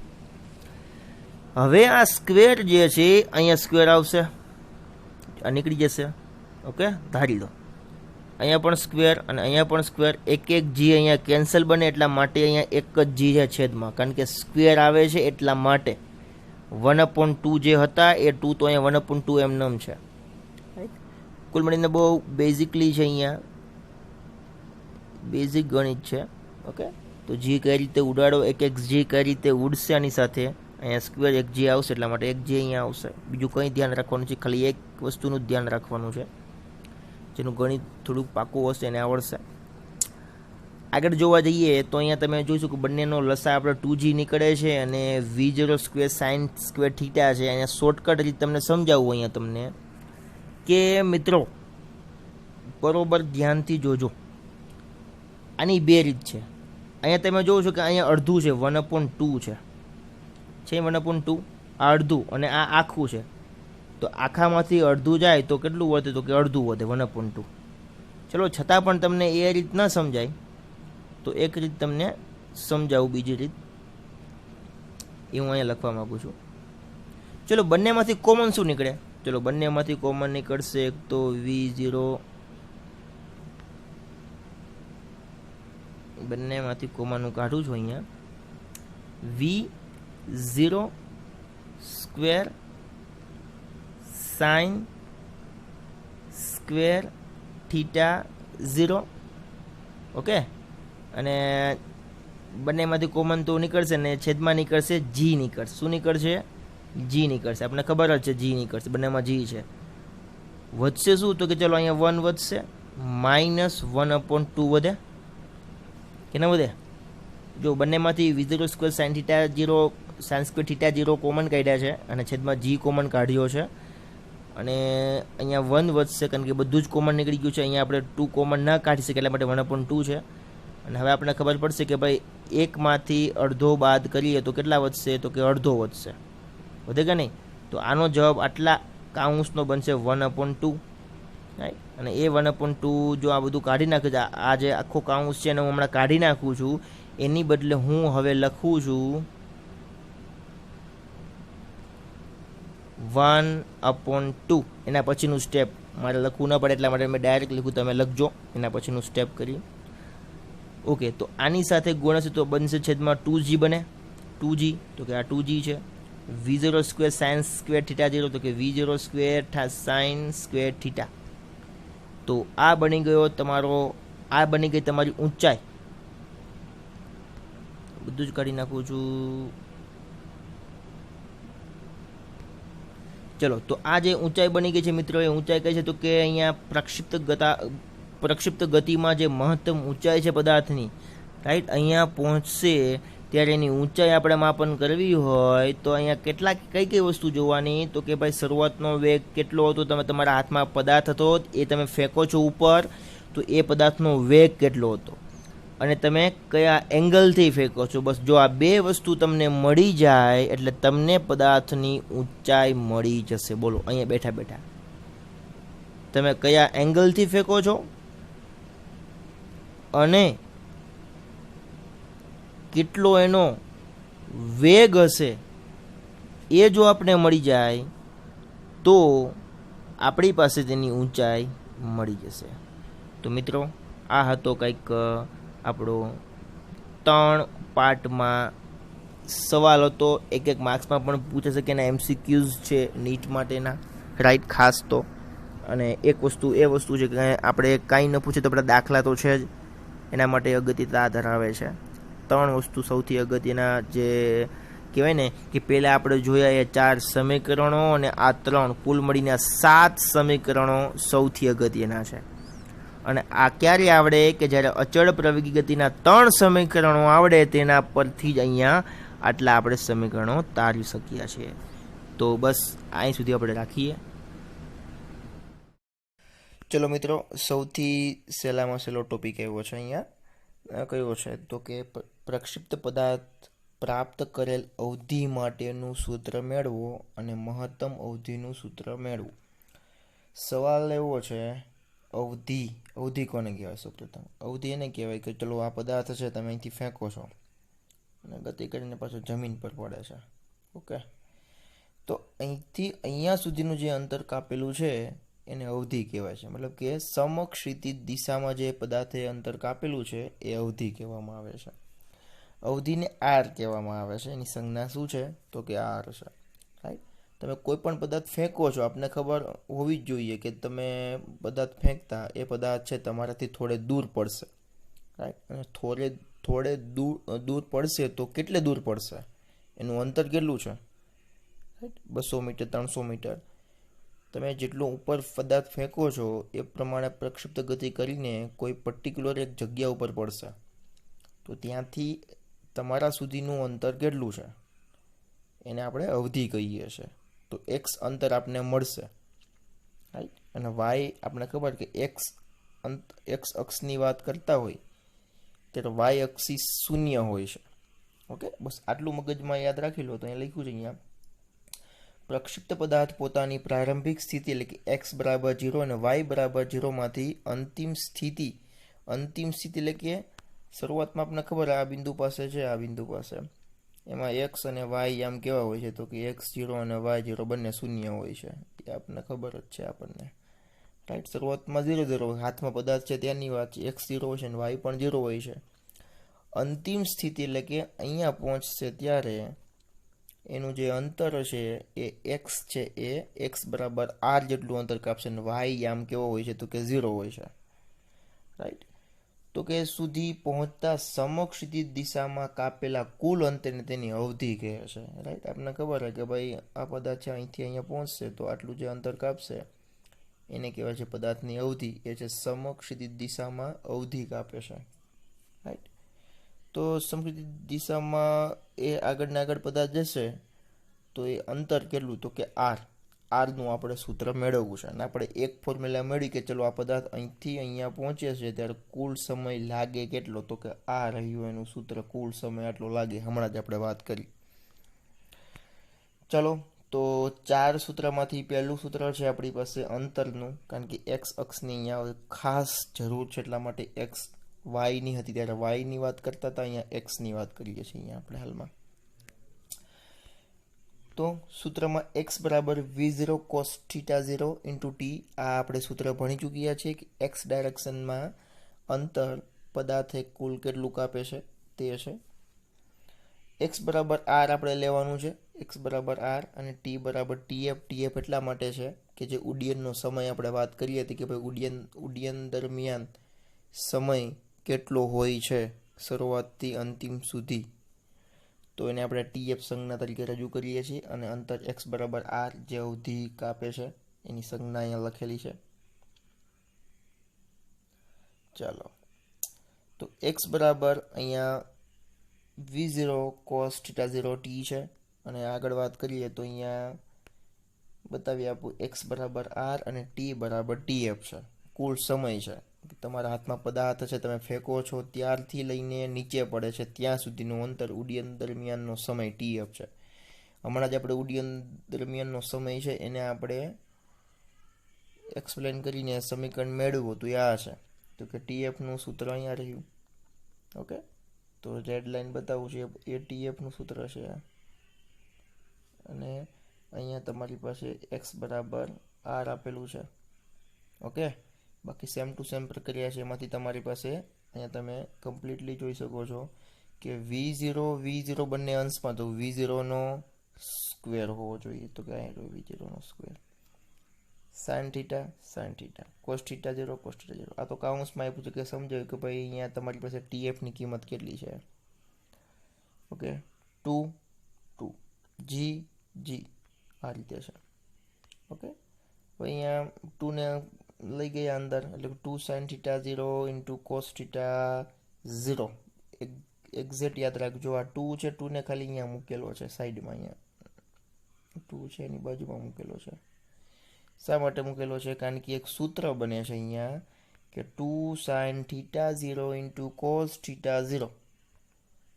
હવે આ સ્ક્વેર જે છે અહીંયા સ્ક્વેર આવશે, આ નીકળી જશે. ઓકે, ધારી લો અહીંયા પણ સ્ક્વેર અને અહીંયા પણ સ્ક્વેર, એક જી અહીંયા કેન્સલ બને એટલા માટે અહીંયા એક જ જી છે છેદમાં, કારણ કે સ્ક્વેર આવે છે એટલા માટે. 1/2 જે હતા એ 2 તો અહીંયા 1/2 એમનેમ છે. કુલ મળીને બહુ બેઝિકલી છે, અહીંયા બેઝિક ગણિત છે. ઓકે, તો જી કઈ રીતે ઉડાડો, એક જી કઈ રીતે ઉડશે આની સાથે, અહીંયા સ્ક્વેર એક જી આવશે એટલા માટે એક જી અહીંયા આવશે. બીજું કંઈ ધ્યાન રાખવાનું છે, ખાલી એક વસ્તુનું ધ્યાન રાખવાનું છે, જેનું ગણિત થોડુંક પાકું હશે એને આવડશે. આગળ જોવા જઈએ તો અહીંયા તમે જોઈશું કે બંનેનો લસા આપણે 2g નીકળે છે અને V0 square sign square theta છે. અહીંયા શોર્ટકટ રીત તમને સમજાવું અહીંયા તમને કે મિત્રો બરોબર ધ્યાનથી જોજો. આની બે રીત છે. અહીંયા તમે જોવો છો કે અહીંયા અડધું છે, 1/2 છે 1/2, આ અડધું અને આ આખું છે. તો આખામાંથી અડધું જાય તો કેટલું વધે, તો કે અડધું વધે 1/2. ચલો, છતાં પણ તમને એ રીત ન સમજાય તો એક રીત તમને સમજાવું, બીજી રીત એ હું અહીંયા લખવા માગું છું. ચલો, બંનેમાંથી કોમન શું નીકળે? ચલો, બંનેમાંથી કોમન નીકળશે એક તો V0, બંનેમાંથી કોમન હું કાઢું છું અહીંયા, V0 square sign square theta 0. Okay, અને બંનેમાંથી કોમન તો નીકળશે ને છેદમાં નીકળશે જી નીકળશે. શું નીકળશે? જી નીકળશે. આપણે ખબર જ છે જી નીકળશે, બંનેમાં જી છે. વધશે શું? તો કે ચલો અહીંયા 1 વધશે, -1/2 વધે કે ના વધે? જો બંનેમાંથી V0 square sine theta 0 sign square theta 0 common કાઢ્યા છે અને છેદમાં જી કોમન કાઢ્યો છે, અને અહીંયા 1 વધશે કારણ કે બધું જ કોમન નીકળી ગયું છે. અહીંયા આપણે 2 કોમન ના કાઢી શકીએ એટલા માટે 1/2 છે. અને હવે આપણે ખબર પડશે કે ભાઈ એકમાંથી અડધો બાદ કરીએ તો કેટલા વધશે, તો કે અડધો વધશે. વધે કે નહીં? તો આનો જવાબ આટલા કાઉન્સનો બનશે 1/2, રાઈટ. અને એ 1/2 જો આ બધું કાઢી નાખે છે, આ જે આખો કાઉન્સ છે એને હું હમણાં કાઢી નાખું છું, એની બદલે હું હવે લખું છું 1/2. એના પછીનું સ્ટેપ મારે લખવું ન પડે એટલા માટે મેં ડાયરેક્ટ લખ્યું, તમે લખજો એના પછીનું સ્ટેપ કરી. ઓકે, તો આની સાથે ગુણશે તો બનશે છેદમાં 2g બને, 2g તો કે આ 2g છે. V0 square sign square theta 0 તો કે V0 square sign square theta. તો આ બની ગયો તમારો, આ બની ગઈ તમારી ઊંચાઈ. બધું જ કાઢી નાખું છું. ચલો, તો આ જે ઊંચાઈ બની ગઈ છે મિત્રો, એ ઊંચાઈ કઈ છે તો કે અહીંયા પ્રક્ષિપ્ત ગતિમાં જે મહત્તમ ઊંચાઈ છે પદાર્થની, રાઈટ, અહીંયા પહોંચશે ત્યારે એની ઊંચાઈ આપણે માપન કરવી હોય તો અહીંયા કઈ વસ્તુ જોવાની, તો કે ભાઈ શરૂઆતનો વેગ કેટલો હતો, તમે તમારા હાથમાં પદાર્થ હતો એ તમે ફેંકો છો ઉપર, તો એ પદાર્થનો વેગ કેટલો હતો અને તમે કયા એંગલથી ફેંકો છો. બસ જો આ બે વસ્તુ તમને મળી જાય એટલે તમને પદાર્થની ઊંચાઈ મળી જશે. બોલો, અહીંયા બેઠા બેઠા તમે કયા એંગલથી ફેંકો છો અને કેટલો એનો વેગ હશે એ જો આપણે મળી જાય તો આપણી પાસે તેની ઊંચાઈ મળી જશે. તો મિત્રો આ હતો કંઈક આપણો 3 પાર્ટમાં સવાલ હતો. એક માર્ક્સમાં પણ પૂછે છે કે એના MCQs છે નીટ માટેના, રાઈટ, ખાસ તો. અને એક વસ્તુ છે કે આપણે કાંઈ ન પૂછે તો આપણા દાખલા તો છે જ, એના માટે અગત્યતા ધરાવે છે. 3 વસ્તુ સૌથી અગત્યના જે કહેવાય ને કે પહેલાં આપણે જોયા એ 4 સમીકરણો, અને આ 3 કુલ મળીને 7 સમીકરણો સૌથી અગત્યના છે. અને આ ક્યારે આવડે કે જ્યારે અચળ પ્રવેગી ગતિના 3 સમીકરણો આવડે, તેના પરથી જ અહીંયા આટલા આપણે સમીકરણો તારવી શકીએ છીએ. તો બસ અહીં સુધી આપણે રાખીએ. ચલો મિત્રો, સૌથી સહેલામાં સહેલો ટોપિક આવ્યો છે અહીંયા. કયો છે તો કે પ્રક્ષિપ્ત પદાર્થ પ્રાપ્ત કરેલ અવધિ માટેનું સૂત્ર મેળવો અને મહત્તમ અવધિનું સૂત્ર મેળવો. સવાલ એવો છે, અવધિ કોને કહેવાય? સૌપ્રથમ અવધિ એને કહેવાય કે ચલો આ પદાર્થ છે, તમે અહીંથી ફેંકો છો અને ગતિ કરીને પાછો જમીન પર પડે છે. ઓકે, તો અહીંથી અહીંયા સુધીનું જે અંતર કાપેલું છે એને અવધિ કહેવાય છે. મતલબ કે સમક્ષિતિજ દિશામાં જે પદાર્થે અંતર કાપેલું છે એ અવધિ કહેવામાં આવે છે. અવધિને આર કહેવામાં આવે છે. એની સંજ્ઞા શું છે તો કે આર છે. રાઈટ, તમે કોઈ પણ પદાર્થ ફેંકો છો, આપને ખબર હોવી જ જોઈએ કે તમે પદાર્થ ફેંકતા એ પદાર્થ છે તમારાથી થોડે દૂર પડશે. રાઈટ, અને થોડે દૂર પડશે તો કેટલે દૂર પડશે, એનું અંતર કેટલું છે? Right, 200 metre, 300 metre. તમે જેટલો ઉપર પદાર્થ ફેંકો છો એ પ્રમાણે પ્રક્ષિપ્ત ગતિ કરીને કોઈ પર્ટિક્યુલર એક જગ્યા ઉપર પડશે, તો ત્યાંથી તમારા સુધીનું અંતર કેટલું છે એને આપણે અવધિ કહીએ છીએ. તો એક્સ અંતર આપણને મળશે. રાઈટ, અને વાય આપણે ખબર કે એક્સ અક્ષની વાત કરતા હોય ત્યારે વાય અક્ષી 0 હોય છે. ઓકે, બસ આટલું મગજમાં યાદ રાખી લો. તો અહીંયા લખ્યું છે, અહીંયા પ્રક્ષિપ્ત પદાર્થ પોતાની પ્રારંભિક સ્થિતિ એટલે કે x બરાબર 0 અને y બરાબર 0 માંથી અંતિમ સ્થિતિ એટલે કે શરૂઆતમાં આપણને ખબર આ બિંદુ પાસે છે, આ બિંદુ પાસે, એમાં x અને y આમ કેવા હોય છે તો કે x0 અને y0 બંને 0 હોય છે. એ આપણને ખબર જ છે આપણને. રાઈટ, શરૂઆતમાં 0 હાથમાં પદાર્થ છે ત્યાંની વાત છે, x0 હોય છે અને y પણ 0 હોય છે. અંતિમ સ્થિતિ એટલે કે અહીંયા પહોંચશે ત્યારે એનું જે અંતર છે એ x છે, એ x બરાબર r જેટલું અંતર કાપશે અને y આમ કેવો હોય છે તો કે 0 હોય છે. રાઈટ, તો કે સુધી પહોંચતા સમક્ષિતિજ દિશામાં કાપેલા કુલ અંતરને તેની અવધિ કહે છે. રાઈટ, આપણને ખબર છે કે ભાઈ આ પદાર્થ છે અહીંથી અહીંયા પહોંચશે તો આટલું જે અંતર કાપશે એને કહેવાય છે પદાર્થની અવધિ. એ છે સમક્ષિતિજ દિશામાં અવધિ કાપે છે. રાઈટ, તો સમક્ષિતિજ દિશામાં એ આગળને આગળ પદાર્થ જશે તો એ અંતર કેટલું તો કે આરનું આપણે સૂત્ર મેળવવું છે. અને આપણે એક ફોર્મ્યુલા મેળવી કે ચલો આ પદાર્થ અહીંથી અહીંયા પહોંચે છે ત્યારે કુલ સમય લાગે કેટલો, તો કે આ રહ્યું એનું સૂત્ર, કુલ સમય આટલો લાગે. હમણાં જ આપણે વાત કરી. ચલો, તો 4 સૂત્રમાંથી પહેલું સૂત્ર છે આપણી પાસે અંતરનું, કારણ કે એક્સ અક્ષની અહીંયા ખાસ જરૂર છે, એટલા માટે એક્સ વાયની હતી ત્યારે વાયની વાત કરતા હતા, અહીંયા એક્સની વાત કરીએ છીએ અહીંયા આપણે હાલમાં. તો સૂત્રમાં x બરાબર v0 cos θ0 ઇન્ટુ t, આ આપણે સૂત્ર ભણી ચૂક્યા છીએ કે x ડાયરેક્શનમાં અંતર પદાર્થે કુલ કેટલું કાપે છે તે છે. x બરાબર r આપણે લેવાનું છે, x બરાબર r, અને t બરાબર tf એટલા માટે છે કે જે ઉડ્ડયનનો સમય આપણે વાત કરી હતી કે ભાઈ ઉડ્ડયન દરમિયાન સમય કેટલો હોય છે શરૂઆતથી અંતિમ સુધી, તો એને આપણે tf સંજ્ઞા તરીકે રજૂ કરીએ છીએ. અને અંતર x બરાબર r જે અવધિ કાપે છે એની સંજ્ઞા અહીંયા લખેલી છે. ચાલો, તો x બરાબર અહીંયા v0 cos θ0 t છે. અને આગળ વાત કરીએ તો અહીંયા બતાવી આપું, x બરાબર r અને t બરાબર tf છે. કુલ સમય છે, તમારા હાથમાં પદાર્થ છે, તમે ફેંકો છો ત્યારથી લઈને નીચે પડે છે ત્યાં સુધીનું અંતર ઉડ્ડયન દરમિયાનનો સમય tf છે. હમણાં જ આપણે ઉડ્ડયન દરમિયાનનો સમય છે એને આપણે એક્સપ્લેન કરીને સમીકરણ મેળવવું તો આ છે, તો કે tfનું સૂત્ર અહીંયા રહ્યું. ઓકે, તો રેડ લાઈન બતાવું છે એ tfનું સૂત્ર છે. અને અહીંયા તમારી પાસે x બરાબર r આપેલું છે. ઓકે, બાકી સેમ ટુ સેમ પ્રક્રિયા છે. એમાંથી તમારી પાસે અહીંયા તમે કમ્પ્લીટલી જોઈ શકો છો કે V0 બંને અંશમાં, તો V0નો સ્ક્વેર હોવો જોઈએ. તો કે અહીં V0નો square, sine theta, cos theta 0. આ તો કાઉન્સમાં આપ્યું છે કે સમજાવ્યું કે ભાઈ અહીંયા તમારી પાસે TFની કિંમત કેટલી છે. ઓકે, 2 G આ રીતે છે. ઓકે, તો અહીંયા 2 ને લઈ ગયા અંદર, એટલે 2 sin theta 0 into cos theta 0. Exact યાદ રાખજો, આ 2 છે, 2 ને ખાલી અહીંયા મૂકેલો છે સાઈડમાં. અહીંયા 2 છે એની બાજુમાં મૂકેલો છે. શા માટે મૂકેલો છે? કારણ કે એક સૂત્ર બને છે અહીંયા કે 2 sin theta 0 into cos theta 0.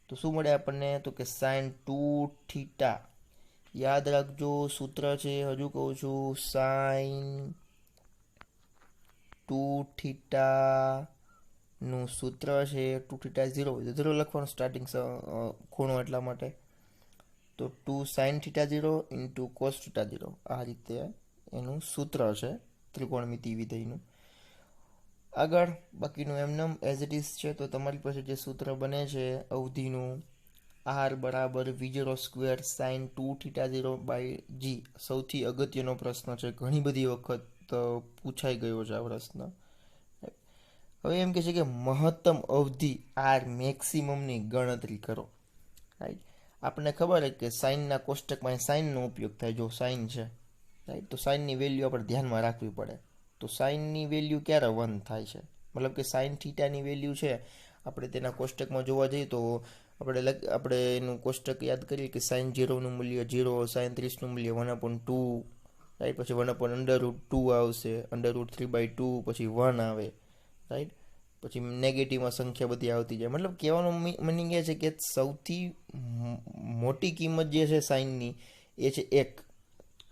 તો શું મળે આપણને? તો કે sin 2 થીટા. યાદ રાખજો, સૂત્ર છે, હજુ કહું છું, sin 2 થીટા નું સૂત્ર છે 2 થીટા 0 લખવાનું સ્ટાર્ટિંગ ખૂણો, એટલા માટે. તો 2 sin theta 0 into cos theta 0, આ રીતે એનું સૂત્ર છે ત્રિકોણમિતિ વિધેયનું. આગળ બાકીનું એમનેમ એઝ ઇટ ઇઝ છે. તો તમારી પાસે જે સૂત્ર બને છે અવધિનું, R બરાબર V0 square sine 2 theta 0 by G. સૌથી અગત્યનો પ્રશ્ન છે, ઘણી બધી વખત પૂછાઈ ગયો છે આ પ્રશ્ન. હવે એમ કે છે કે મહત્તમ અવધિ R મેક્સિમમની ગણતરી કરો. રાઈટ, આપણને ખબર છે કે સાઇનના કોષ્ટકમાં સાઇનનો ઉપયોગ થાય. જો સાઇન છે, રાઈટ, તો સાઇનની વેલ્યુ આપણે ધ્યાનમાં રાખવી પડે. તો સાઇનની વેલ્યુ ક્યારે 1 થાય છે? મતલબ કે સાઇન થીટાની વેલ્યુ છે, આપણે તેના કોષ્ટકમાં જોવા જઈએ તો આપણે એનું કોષ્ટક યાદ કરીએ કે સાઇન 0નું મૂલ્ય 0, સાઇન 30નું મૂલ્ય 1/2, રાઈટ, પછી 1/√2 આવશે, √3/2, પછી 1 આવે, રાઈટ, પછી નેગેટિવમાં સંખ્યા બધી આવતી જાય. મતલબ કહેવાનો મીનિંગ એ છે કે સૌથી મોટી કિંમત જે છે સાઇનની એ છે 1,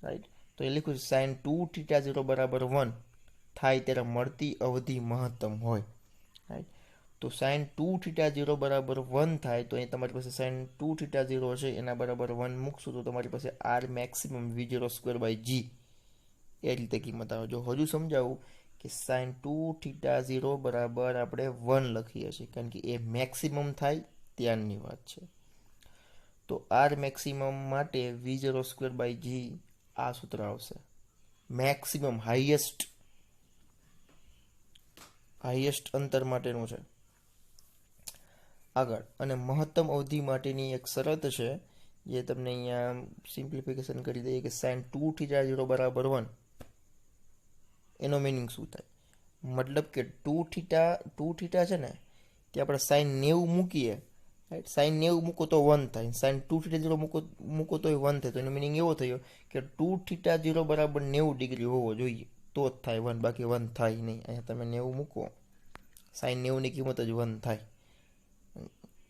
રાઈટ. તો એ લખ્યું સાઇન 2 થીટા 0 બરાબર 1 થાય ત્યારે મળતી અવધિ મહત્તમ હોય, રાઈટ. તો સાઇન 2 થીટા 0 બરાબર 1 થાય તો અહીં તમારી પાસે સાઇન 2 થીટા 0 છે એના બરાબર 1 મૂકશું તો તમારી પાસે R maximum V0 square by G એ રીતે કિંમત આવે. જો હજુ સમજાવું કે સાઇન 2 થીટા 0 બરાબર આપણે 1 લખીએ છીએ કારણ કે એ મેક્સિમમ થાય ત્યારની વાત છે. તો R મેક્સિમમ માટે V0 સ્ક્વેર બાય G આ સૂત્ર આવશે. મેક્સિમમ હાઈએસ્ટ અંતર માટેનું છે. આગળ, અને મહત્તમ અવધિ માટેની એક શરત છે જે તમને અહીંયા સિમ્પ્લિફિકેશન કરી દઈએ કે સાઇન 2 થીટા 0 બરાબર 1. એનો મિનિંગ શું થાય? મતલબ કે 2 થીટા છે ને તે આપણે સાઇન 90 મૂકીએ, રાઈટ, સાઇન 90 મૂકો તો 1 થાય, સાઇન 2 થીટા 0 મૂકો તો 1 થાય. તો એનો મિનિંગ એવો થયો કે 2 થીટા 0 બરાબર 90 ડિગ્રી હોવો જોઈએ તો જ થાય 1, બાકી 1 થાય નહીં. અહીંયા તમે 90 મૂકો, સાઇન 90ની કિંમત જ 1 થાય,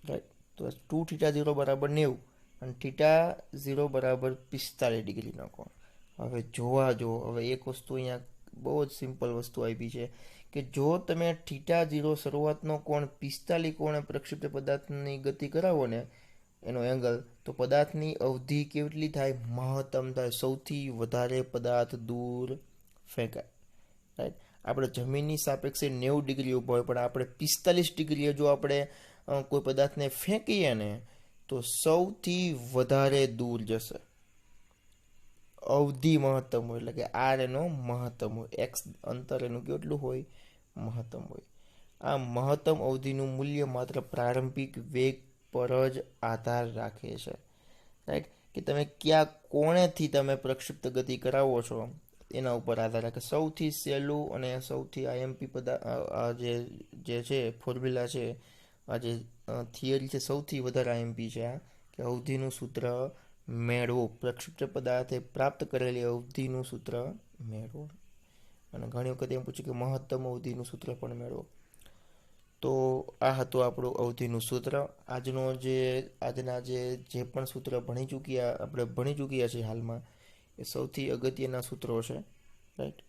રાઈટ. તો 2 થીટા 0 બરાબર 90 અને થીટા 0 બરાબર 45 ડિગ્રીનો કોણ. હવે જોવા જો, હવે એક વસ્તુ અહીંયા બહુ જ સિમ્પલ વસ્તુ આપી છે કે જો તમે થીટા 0 શરૂઆતનો કોણ 45 કોણે પ્રક્ષિપ્ત પદાર્થની ગતિ કરાવો ને એનો એંગલ, તો પદાર્થની અવધિ કેટલી થાય? મહત્તમ થાય. સૌથી વધારે પદાર્થ દૂર ફેંકાય, રાઈટ. આપણે જમીનની સાપેક્ષે 90 ડિગ્રી ઊભો હોય પણ આપણે 45 ડિગ્રીએ જો આપણે કોઈ પદાર્થને ફેંકીએ ને તો સૌથી વધારે દૂર જશે. અવધિ મહત્તમ હોય એટલે કે R એનો મહત્તમ હોય, X અંતર એનું કેટલું હોય? મહત્તમ હોય. આ મહત્તમ અવધિનું મૂલ્ય માત્ર પ્રારંભિક વેગ પર જ આધાર રાખે છે, રાઈટ. કે તમે કયા કોણેથી તમે પ્રક્ષિપ્ત ગતિ કરાવો છો એના ઉપર આધાર રાખે. સૌથી સહેલું અને સૌથી IMP આ જે છે ફોર્મ્યુલા છે, આ જે થિયરી છે, સૌથી વધારે IMP છે આ કે અવધિનું સૂત્ર મેળવો. પ્રક્ષિપ્ત પદાર્થે પ્રાપ્ત કરેલી અવધિનું સૂત્ર મેળવો. અને ઘણી વખત એમ પૂછ્યું કે મહત્તમ અવધિનું સૂત્ર પણ મેળવો. તો આ હતું આપણું અવધિનું સૂત્ર. આજના જે પણ સૂત્ર આપણે ભણી ચૂક્યા છીએ હાલમાં એ સૌથી અગત્યના સૂત્રો છે, રાઈટ.